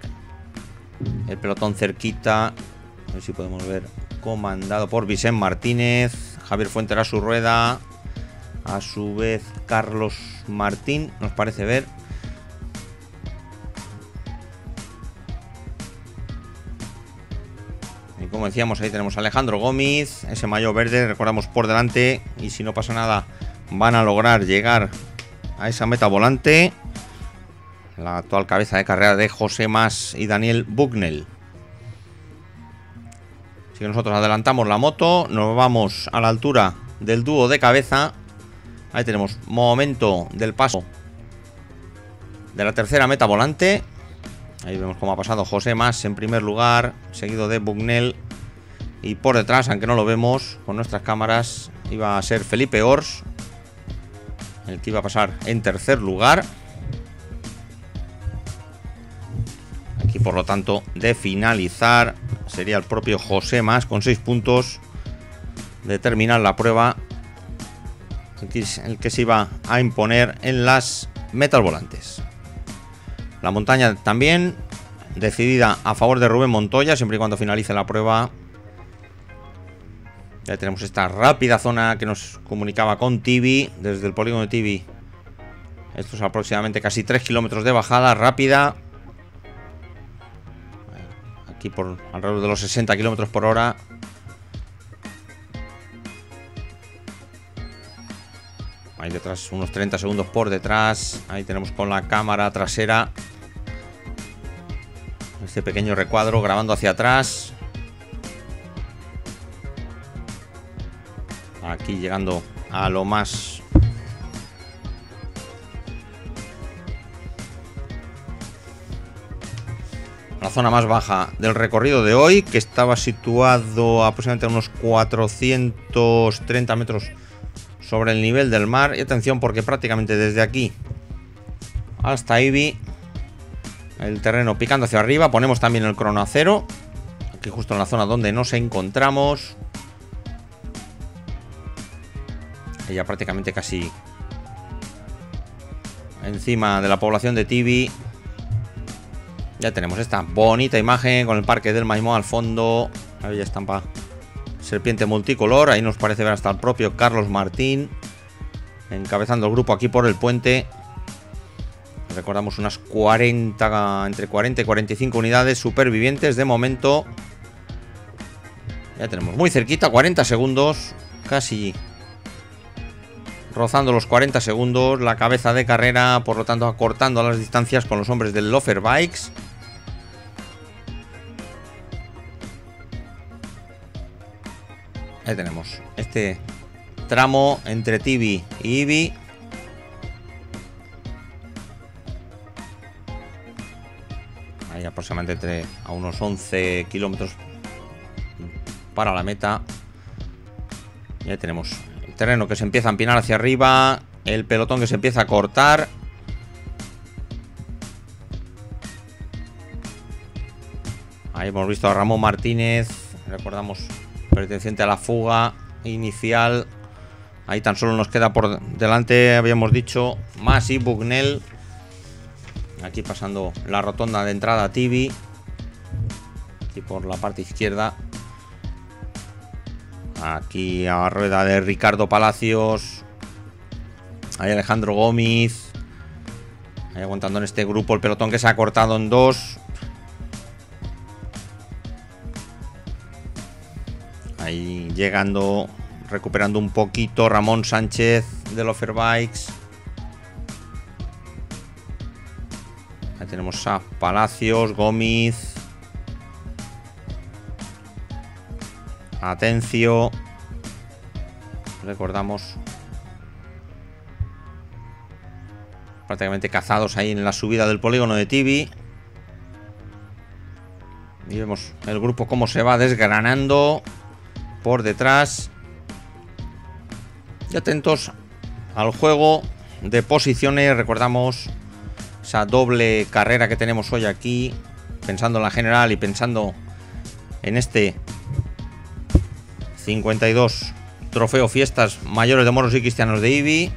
El pelotón cerquita. A ver si podemos ver. Comandado por Vicente Martínez. Javier Fuentes a su rueda. A su vez Carlos Martín, nos parece ver. Y como decíamos, ahí tenemos a Alejandro Gómez. Ese maillot verde, recordamos, por delante. Y si no pasa nada, van a lograr llegar a esa meta volante. La actual cabeza de carrera de José Mas y Daniel Bucknell. Así que nosotros adelantamos la moto. Nos vamos a la altura del dúo de cabeza. Ahí tenemos momento del paso de la tercera meta volante. Ahí vemos cómo ha pasado José Mas en primer lugar, seguido de Bucknell. Y por detrás, aunque no lo vemos con nuestras cámaras, iba a ser Felipe Ors, el que iba a pasar en tercer lugar. Aquí, por lo tanto, de finalizar, sería el propio José Mas con 6 puntos de terminar la prueba, el que se iba a imponer en las metas volantes. La montaña también decidida a favor de Rubén Montoya, siempre y cuando finalice la prueba. Ya tenemos esta rápida zona que nos comunicaba con Tibi, desde el polígono de Tibi. Esto es aproximadamente casi 3 kilómetros de bajada rápida. Aquí por alrededor de los 60 kilómetros por hora. Ahí detrás, unos 30 segundos por detrás. Ahí tenemos con la cámara trasera este pequeño recuadro grabando hacia atrás. Aquí llegando a lo más... la zona más baja del recorrido de hoy, que estaba situado aproximadamente a unos 430 metros sobre el nivel del mar. Y atención, porque prácticamente desde aquí hasta Ibi, el terreno picando hacia arriba. Ponemos también el crono a cero, aquí justo en la zona donde nos encontramos. Y ya prácticamente casi encima de la población de Tibi. Ya tenemos esta bonita imagen con el parque del Maimó al fondo. La bella estampa serpiente multicolor. Ahí nos parece ver hasta el propio Carlos Martín encabezando el grupo aquí por el puente. Recordamos unas 40, entre 40 y 45 unidades supervivientes de momento. Ya tenemos muy cerquita, 40 segundos, casi rozando los 40 segundos. La cabeza de carrera, por lo tanto, acortando las distancias con los hombres del Lofer Bikes. Ahí tenemos este tramo entre Tibi y Ibi. Ahí aproximadamente a unos 11 kilómetros para la meta. Ya tenemos el terreno que se empieza a empinar hacia arriba, el pelotón que se empieza a cortar. Ahí hemos visto a Ramón Martínez, recordamos, perteneciente a la fuga inicial. Ahí tan solo nos queda por delante, habíamos dicho, Mas y Bucknell. Aquí pasando la rotonda de entrada a Tibi, aquí por la parte izquierda. Aquí a rueda de Ricardo Palacios. Ahí Alejandro Gómez. Ahí aguantando en este grupo el pelotón que se ha cortado en dos. Ahí llegando, recuperando un poquito Ramón Sánchez de Lofer Bikes. Ahí tenemos a Palacios, Gómez, Atencio. Recordamos prácticamente cazados ahí en la subida del polígono de Tibi. Y vemos el grupo cómo se va desgranando por detrás. Y atentos al juego de posiciones. Recordamos esa doble carrera que tenemos hoy aquí, pensando en la general y pensando en este 52 trofeo Fiestas Mayores de Moros y Cristianos de IBI.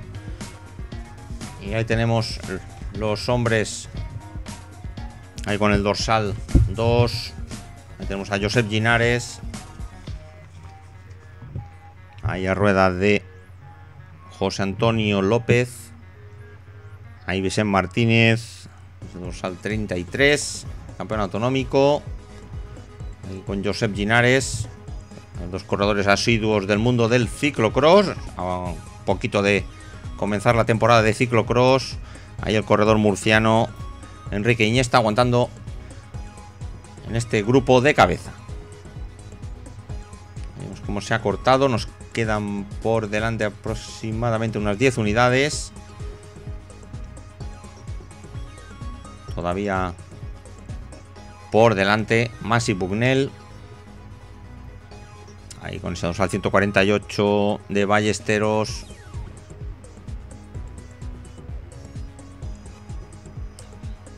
Y ahí tenemos los hombres ahí con el dorsal 2. Ahí tenemos a Josep Ginares, ahí a rueda de José Antonio López, ahí Vicente Martínez, dorsal 33, campeón autonómico, ahí con Josep Ginares, dos corredores asiduos del mundo del ciclocross, a un poquito de comenzar la temporada de ciclocross. Ahí el corredor murciano Enrique Iniesta aguantando en este grupo de cabeza. Vemos cómo se ha cortado. Nos quedan por delante aproximadamente unas 10 unidades. Todavía por delante Masi Bugnell. Ahí con ese dorsal 148 de Ballesteros.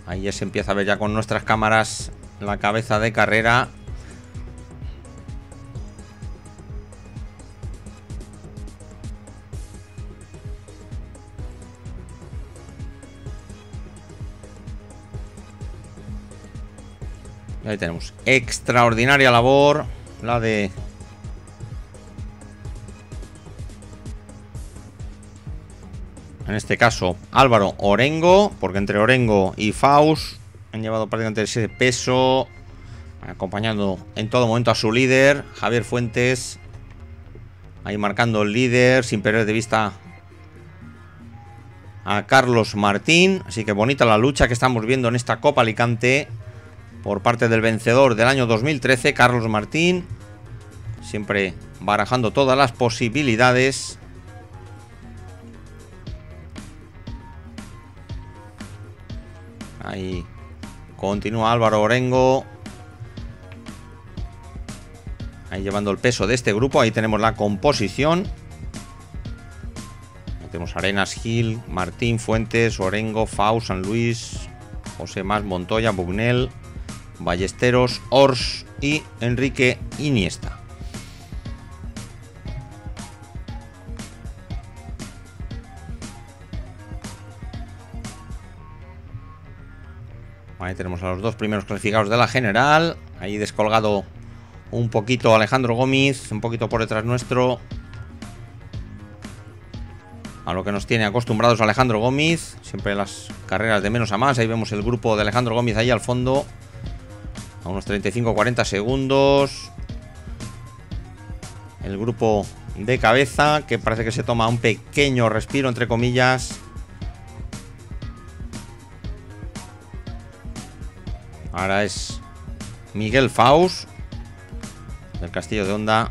Ahí ya se empieza a ver ya con nuestras cámaras la cabeza de carrera. Y ahí tenemos extraordinaria labor la de en este caso Álvaro Orengo, porque entre Orengo y Faust han llevado prácticamente ese peso, acompañando en todo momento a su líder, Javier Fuentes, ahí marcando el líder, sin perder de vista a Carlos Martín. Así que bonita la lucha que estamos viendo en esta Copa Alicante por parte del vencedor del año 2013, Carlos Martín, siempre barajando todas las posibilidades. Ahí continúa Álvaro Orengo, ahí llevando el peso de este grupo. Ahí tenemos la composición. Ahí tenemos Arenas, Gil, Martín, Fuentes, Orengo, Faust, San Luis, José Mas, Montoya, Bugnell, Ballesteros, Ors y Enrique Iniesta. Ahí tenemos a los dos primeros clasificados de la general. Ahí descolgado un poquito Alejandro Gómez, un poquito por detrás nuestro. A lo que nos tiene acostumbrados Alejandro Gómez, siempre las carreras de menos a más. Ahí vemos el grupo de Alejandro Gómez ahí al fondo, a unos 35-40 segundos. El grupo de cabeza, que parece que se toma un pequeño respiro, entre comillas. Ahora es Miguel Faust, del Castillo de Honda.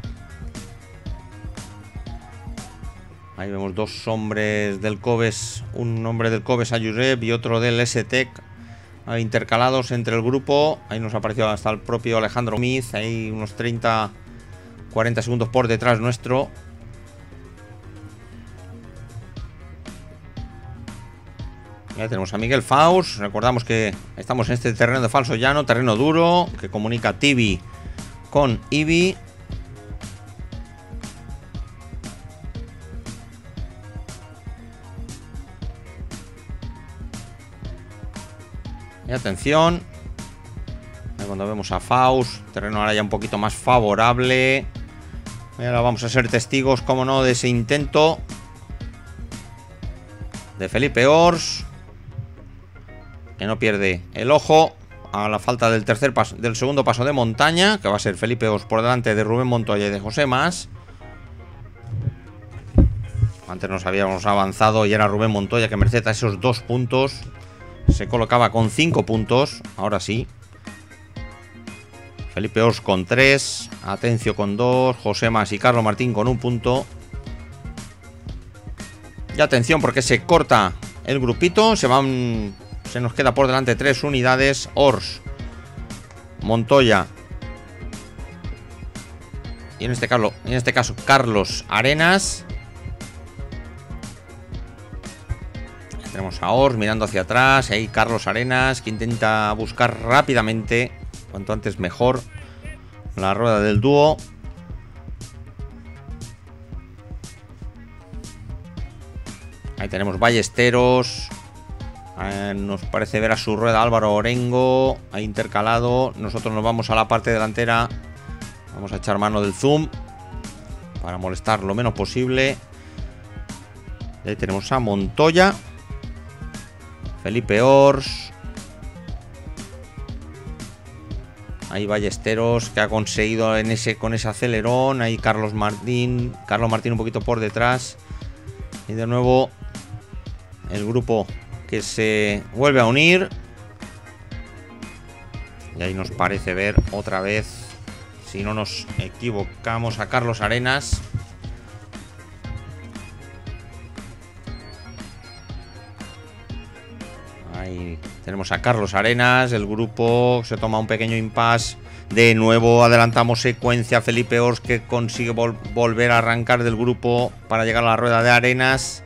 Ahí vemos dos hombres del Cobes, un hombre del Cobes a Josep y otro del S-Tech, intercalados entre el grupo. Ahí nos apareció hasta el propio Alejandro Gómez, ahí unos 30-40 segundos por detrás nuestro. Ya tenemos a Miguel Faust. Recordamos que estamos en este terreno de falso llano, terreno duro, que comunica Tibi con IBI. Y atención, cuando vemos a Faust, terreno ahora ya un poquito más favorable. Y ahora vamos a ser testigos, como no, de ese intento de Felipe Ors, que no pierde el ojo a la falta del segundo paso de montaña, que va a ser Felipe Ors por delante de Rubén Montoya y de José Mas. Antes nos habíamos avanzado y era Rubén Montoya que merced a esos 2 puntos se colocaba con 5 puntos. Ahora sí, Felipe Ors con 3, Atencio con 2, José Mas y Carlos Martín con 1 punto. Y atención, porque se corta el grupito. Se nos queda por delante 3 unidades. Ors, Montoya y en este caso Carlos Arenas. Tenemos a Ors mirando hacia atrás. Ahí Carlos Arenas, que intenta buscar rápidamente, cuanto antes mejor, la rueda del dúo. Ahí tenemos Ballesteros. Nos parece ver a su rueda Álvaro Orengo. Ahí intercalado. Nosotros nos vamos a la parte delantera. Vamos a echar mano del zoom para molestar lo menos posible. Ahí tenemos a Montoya, Felipe Ors. Ahí Ballesteros, que ha conseguido con ese acelerón. Ahí Carlos Martín un poquito por detrás. Y de nuevo el grupo que se vuelve a unir. Y ahí nos parece ver otra vez, si no nos equivocamos, a Carlos Arenas. Ahí tenemos a Carlos Arenas. El grupo se toma un pequeño impasse. De nuevo adelantamos secuencia. Felipe Ors, que consigue volver a arrancar del grupo para llegar a la rueda de Arenas.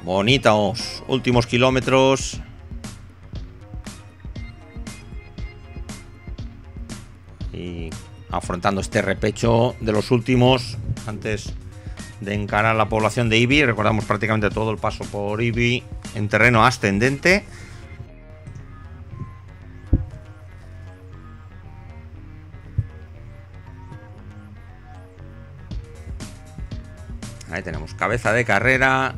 Bonitos últimos kilómetros. Y afrontando este repecho de los últimos antes de encarar la población de Ibi. Recordamos prácticamente todo el paso por Ibi en terreno ascendente. Ahí tenemos cabeza de carrera.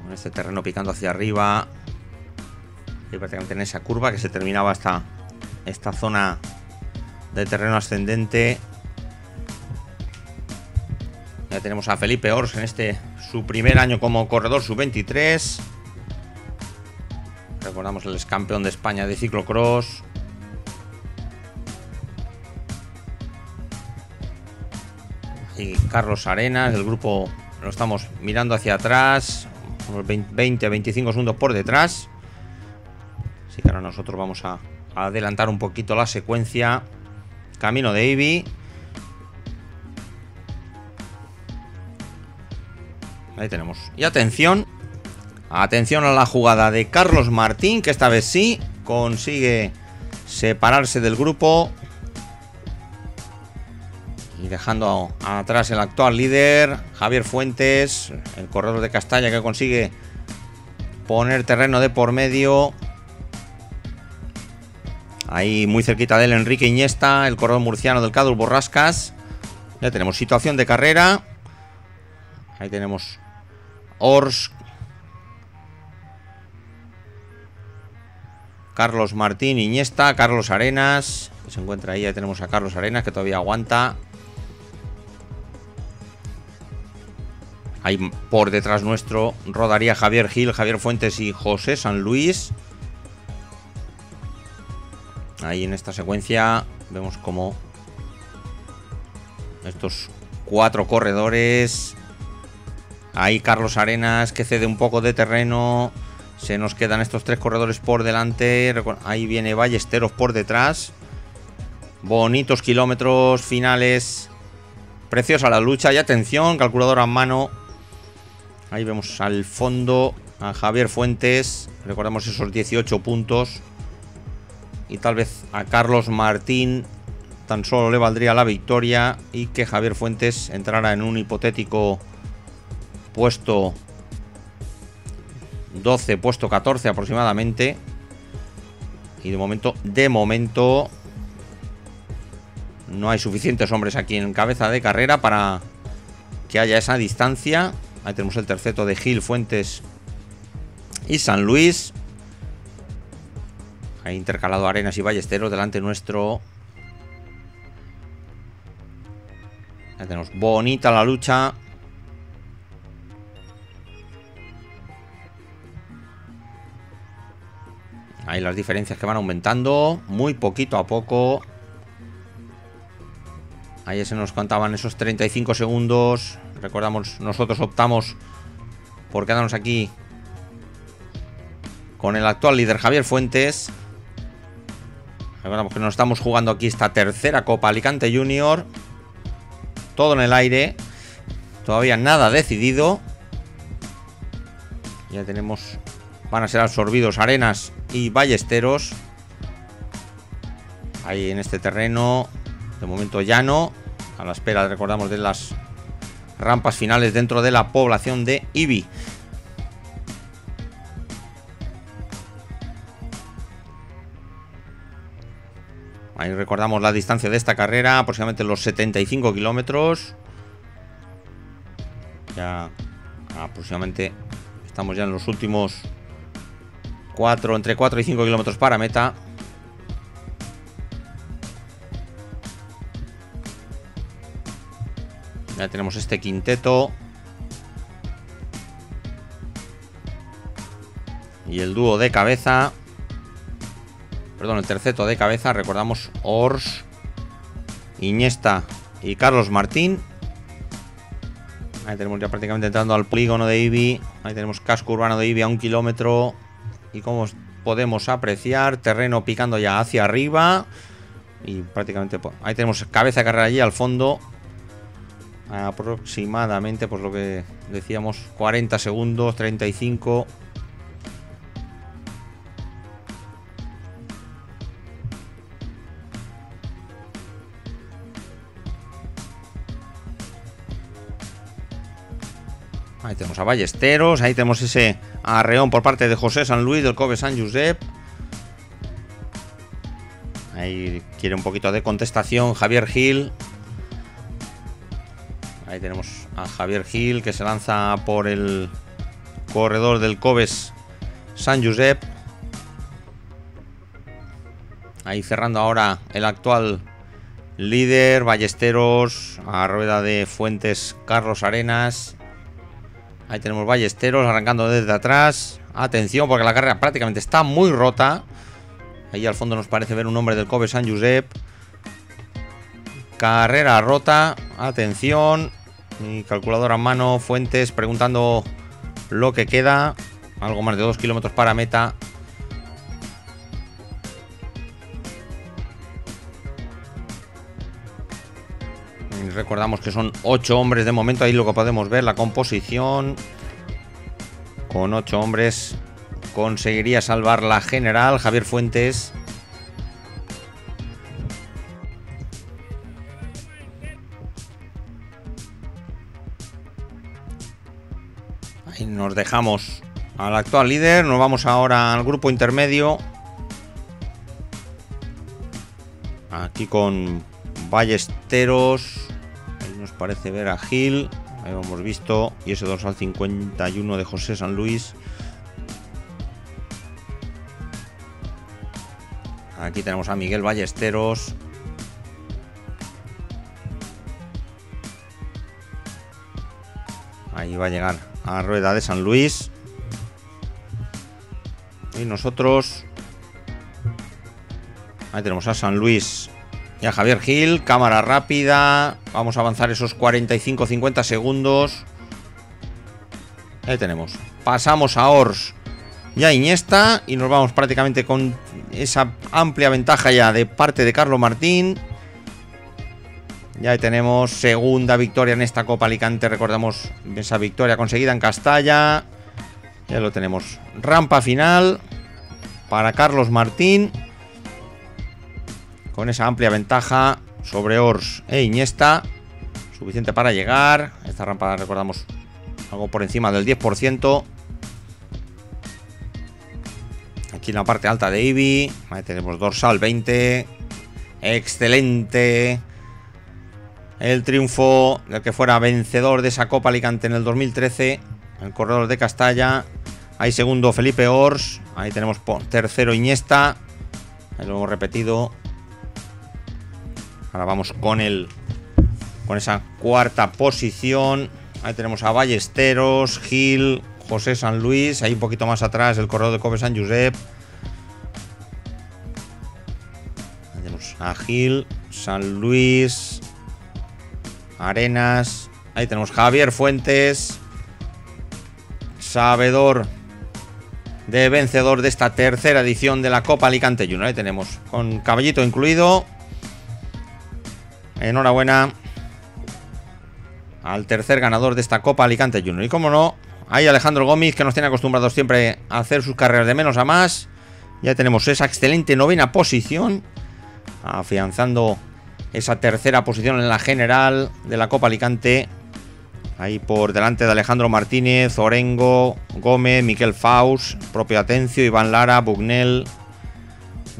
Con este terreno picando hacia arriba. Y prácticamente en esa curva que se terminaba hasta esta zona de terreno ascendente. Ya tenemos a Felipe Ors en su primer año como corredor sub-23. Recordamos el ex campeón de España de ciclocross. Y Carlos Arenas, el grupo lo estamos mirando hacia atrás, unos 20-25 segundos por detrás. Así que ahora nosotros vamos a adelantar un poquito la secuencia. Camino de Ibi. Ahí tenemos. Y atención. Atención a la jugada de Carlos Martín, que esta vez sí consigue separarse del grupo. Y dejando atrás el actual líder, Javier Fuentes, el corredor de Castalla, que consigue poner terreno de por medio. Ahí muy cerquita de él Enrique Iniesta, el corredor murciano del Cadul Borrascas. Ya tenemos situación de carrera. Ahí tenemos Ors, Carlos Martín, Iniesta, Carlos Arenas, que se encuentra ahí. Ya tenemos a Carlos Arenas, que todavía aguanta. Ahí por detrás nuestro rodaría Javier Gil, Javier Fuentes y José San Luis. Ahí en esta secuencia vemos como estos 4 corredores. Ahí Carlos Arenas, que cede un poco de terreno. Se nos quedan estos 3 corredores por delante. Ahí viene Ballesteros por detrás. Bonitos kilómetros finales. Preciosa la lucha. Y atención, calculadora en mano. Ahí vemos al fondo a Javier Fuentes. Recordamos esos 18 puntos. Y tal vez a Carlos Martín tan solo le valdría la victoria. Y que Javier Fuentes entrara en un hipotético puesto 12, puesto 14 aproximadamente. Y de momento no hay suficientes hombres aquí en cabeza de carrera para que haya esa distancia. Ahí tenemos el terceto de Gil, Fuentes y San Luis. Ahí intercalado Arenas y Ballesteros delante nuestro. Ahí tenemos bonita la lucha. Ahí las diferencias que van aumentando muy poquito a poco. Ahí se nos contaban esos 35 segundos. Recordamos, nosotros optamos por quedarnos aquí con el actual líder Javier Fuentes. Recordamos que nos estamos jugando aquí esta tercera Copa Alicante Junior. Todo en el aire. Todavía nada decidido. Ya tenemos... Van a ser absorbidos Arenas y Ballesteros. Ahí en este terreno. De momento llano. A la espera, recordamos, de las rampas finales dentro de la población de Ibi. Ahí recordamos la distancia de esta carrera, aproximadamente los 75 kilómetros. Ya aproximadamente estamos ya en los últimos entre 4 y 5 kilómetros para meta. Ya tenemos este quinteto. Y el dúo de cabeza. Perdón, el terceto de cabeza. Recordamos Ors, Iniesta y Carlos Martín. Ahí tenemos ya prácticamente entrando al polígono de Ibi. Ahí tenemos casco urbano de Ibi a 1 kilómetro. Y como podemos apreciar, terreno picando ya hacia arriba. Y prácticamente ahí tenemos cabeza de carrera allí al fondo. Aproximadamente, pues lo que decíamos, 40 segundos, 35. Ahí tenemos a Ballesteros, ahí tenemos ese arreón por parte de José San Luis del Cove Sant Josep. Ahí quiere un poquito de contestación Javier Gil. Ahí tenemos a Javier Gil que se lanza por el corredor del Coves Sant Josep. Ahí cerrando ahora el actual líder Ballesteros, a rueda de Fuentes Carlos Arenas. Ahí tenemos Ballesteros arrancando desde atrás. Atención porque la carrera prácticamente está muy rota. Ahí al fondo nos parece ver un hombre del Cove Sant Josep. Carrera rota. Atención. Mi calculadora en mano. Fuentes preguntando lo que queda. Algo más de 2 kilómetros para meta. Y recordamos que son 8 hombres de momento. Ahí lo que podemos ver, la composición. Con 8 hombres conseguiría salvar la general Javier Fuentes. Ahí nos dejamos al actual líder. Nos vamos ahora al grupo intermedio. Aquí con Ballesteros. Ahí nos parece ver a Gil. Ahí lo hemos visto. Y ese dorsal 51 de José San Luis. Aquí tenemos a Miguel Ballesteros. Ahí va a llegar a rueda de San Luis. Y nosotros... Ahí tenemos a San Luis y a Javier Gil. Cámara rápida. Vamos a avanzar esos 45-50 segundos. Ahí tenemos. Pasamos a Ors y a Iniesta. Y nos vamos prácticamente con esa amplia ventaja ya de parte de Carlos Martín. Ya tenemos segunda victoria en esta Copa Alicante. Recordamos esa victoria conseguida en Castalla. Ya lo tenemos. Rampa final para Carlos Martín. Con esa amplia ventaja sobre Ors e Iniesta. Suficiente para llegar. Esta rampa, recordamos, algo por encima del 10%. Aquí en la parte alta de Ibi. Ahí tenemos dorsal 20. Excelente. El triunfo del que fuera vencedor de esa Copa Alicante en el 2013. El corredor de Castalla. Ahí segundo Felipe Ors. Ahí tenemos tercero Iniesta. Ahí lo hemos repetido. Ahora vamos con esa cuarta posición. Ahí tenemos a Ballesteros, Gil, José San Luis. Ahí un poquito más atrás el corredor de Cove Sant Josep. Ahí tenemos a Gil, San Luis, Arenas. Ahí tenemos Javier Fuentes, sabedor de vencedor de esta tercera edición de la Copa Alicante Junior. Ahí tenemos, con caballito incluido. Enhorabuena al tercer ganador de esta Copa Alicante Junior. Y como no, hay Alejandro Gómez, que nos tiene acostumbrados siempre a hacer sus carreras de menos a más. Ya tenemos esa excelente novena posición, afianzando esa tercera posición en la general de la Copa Alicante. Ahí por delante de Alejandro Martínez, Orengo, Gómez, Miquel Faust, propio Atencio, Iván Lara, Bugnell,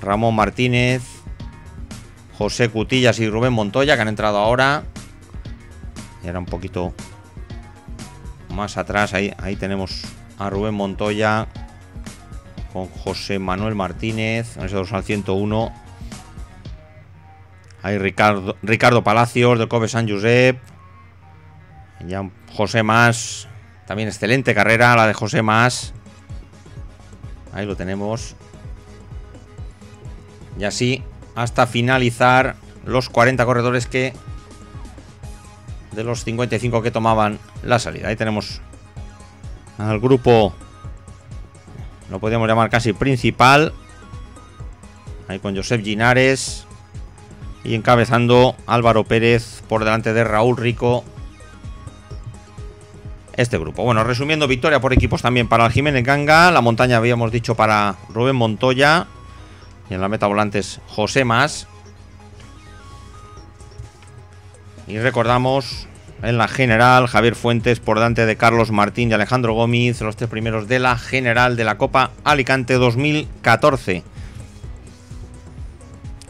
Ramón Martínez, José Cutillas y Rubén Montoya, que han entrado ahora. Y ahora un poquito más atrás, ahí tenemos a Rubén Montoya con José Manuel Martínez, en ese dorsal 101. Ahí Ricardo Palacios del Cove Sant Josep. Ya José Mas, también excelente carrera la de José Mas. Ahí lo tenemos. Y así hasta finalizar los 40 corredores que de los 55 que tomaban la salida. Ahí tenemos al grupo, lo podríamos llamar casi principal. Ahí con Josep Ginares y encabezando Álvaro Pérez por delante de Raúl Rico este grupo. Bueno, resumiendo, victoria por equipos también para el Jiménez Ganga. La montaña habíamos dicho para Rubén Montoya. Y en la meta volantes José Mas. Y recordamos, en la general, Javier Fuentes por delante de Carlos Martín y Alejandro Gómez, los tres primeros de la general de la Copa Alicante 2014.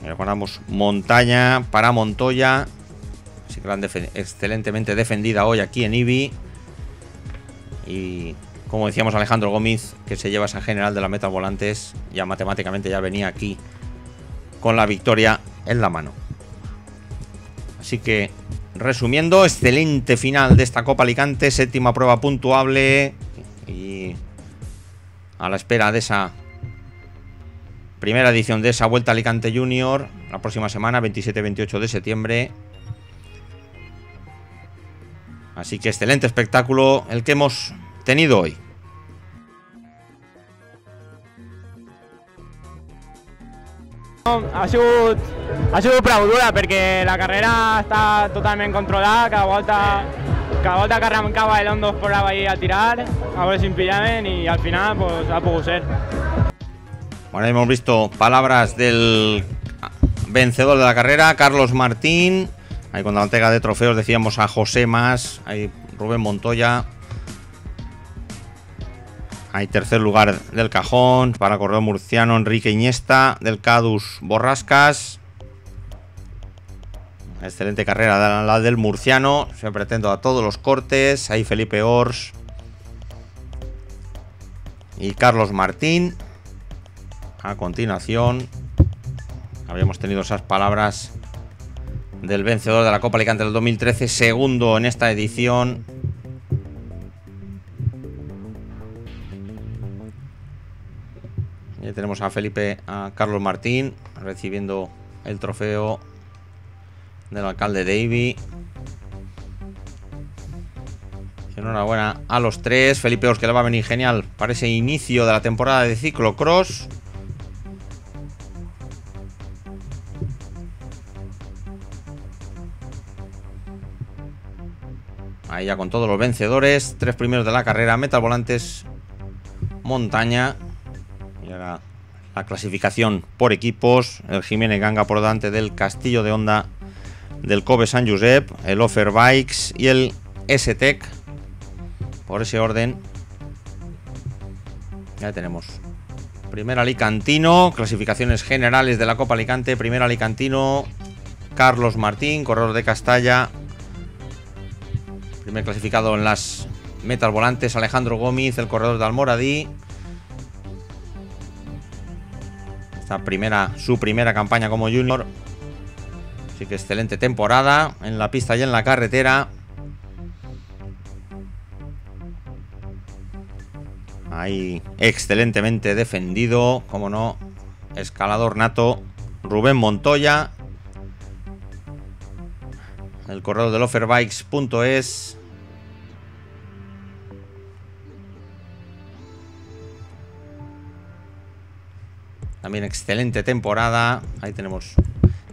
Y recordamos, montaña para Montoya. Así que la han excelentemente defendida hoy aquí en IBI. Y como decíamos, Alejandro Gómez, que se lleva esa general de la meta volantes, ya matemáticamente ya venía aquí con la victoria en la mano. Así que, resumiendo, excelente final de esta Copa Alicante, séptima prueba puntuable y a la espera de esa primera edición de esa Vuelta Alicante Junior la próxima semana, 27-28 de septiembre. Así que excelente espectáculo el que hemos tenido hoy. Ha sigut prou dura perquè la carrera està totalment controlada, cada volta que arrencava el Hondo es posava ahí a tirar, a veure si em pillaven y al final pues ha pogut ser. Bueno, hemos visto palabras del vencedor de la carrera, Carlos Martín. Ahí con la entrega de trofeos decíamos a José Mas, ahí Rubén Montoya. Hay tercer lugar del cajón para el corredor murciano Enrique Iniesta, del Cadus Borrascas. Excelente carrera la del murciano, siempre atento a todos los cortes. Ahí Felipe Ors y Carlos Martín. A continuación, habíamos tenido esas palabras del vencedor de la Copa Alicante del 2013, segundo en esta edición. Y tenemos a Carlos Martín recibiendo el trofeo del alcalde de IBI. Enhorabuena a los tres. Felipe Ors, que le va a venir genial para ese inicio de la temporada de ciclocross. Ahí ya con todos los vencedores. Tres primeros de la carrera. Meta volantes montaña. Y ahora la clasificación por equipos. El Jiménez Ganga por delante del Castillo de Honda, del Cove Sant Josep, el Offer Bikes y el S-Tech. Por ese orden. Ya tenemos. Primer alicantino. Clasificaciones generales de la Copa Alicante. Primer alicantino, Carlos Martín, corredor de Castalla. Primer clasificado en las metas volantes, Alejandro Gómez, el corredor de Almoradí. Su primera campaña como junior. Así que excelente temporada en la pista y en la carretera. Ahí excelentemente defendido, como no, escalador nato Rubén Montoya, el correo del offerbikes.es. También excelente temporada. Ahí tenemos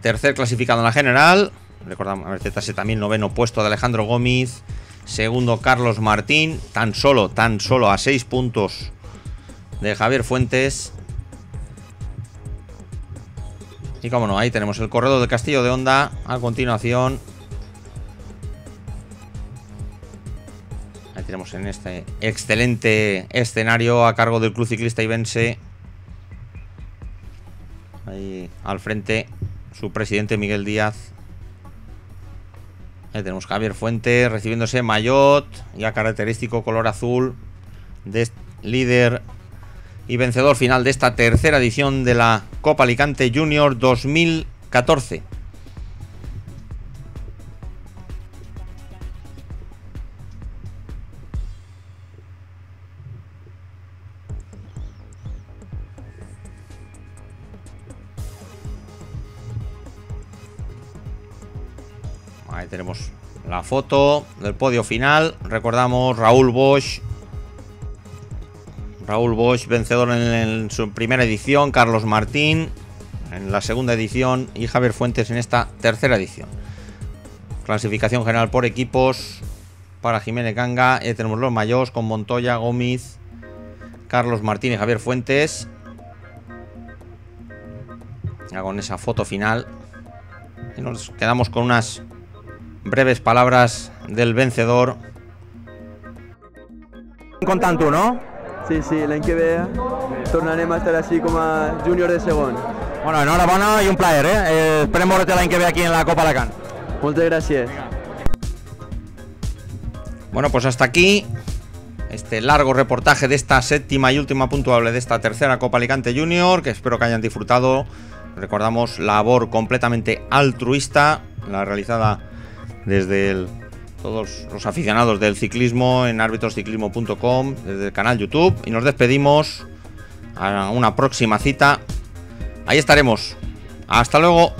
tercer clasificado en la general. Recordamos, a ver, ZS también noveno puesto de Alejandro Gómez. Segundo Carlos Martín. Tan solo a 6 puntos de Javier Fuentes. Y como no, ahí tenemos el corredor del Castillo de Honda a continuación. Ahí tenemos en este excelente escenario a cargo del Club Ciclista Ibense. Ahí al frente su presidente Miguel Díaz. Ahí tenemos Javier Fuentes recibiéndose maillot ya característico color azul de líder y vencedor final de esta tercera edición de la Copa Alicante Junior 2014. Ahí tenemos la foto del podio final. Recordamos Raúl Bosch, vencedor en su primera edición, Carlos Martín en la segunda edición y Javier Fuentes en esta tercera edición. Clasificación general por equipos para Jiménez Ganga. Tenemos los mayos con Montoya, Gómez, Carlos Martín y Javier Fuentes. Ya con esa foto final. Y nos quedamos con unas breves palabras del vencedor. Contant tu, no? Sí, l'any que ve tornarem a estar així com a júnior de segon. Bueno, enhorabona i un plaer, esperem veure'te l'any que ve aquí en la Copa Alacant. Moltes gràcies. Bueno, pues hasta aquí este largo reportaje de esta séptima y última puntuable de esta tercera Copa Alicante Junior, que espero que hayan disfrutado. Recordamos, labor completamente altruista, la realizada desde todos los aficionados del ciclismo en arbitrosciclismo.com, desde el canal YouTube, y nos despedimos a una próxima cita. Ahí estaremos. Hasta luego.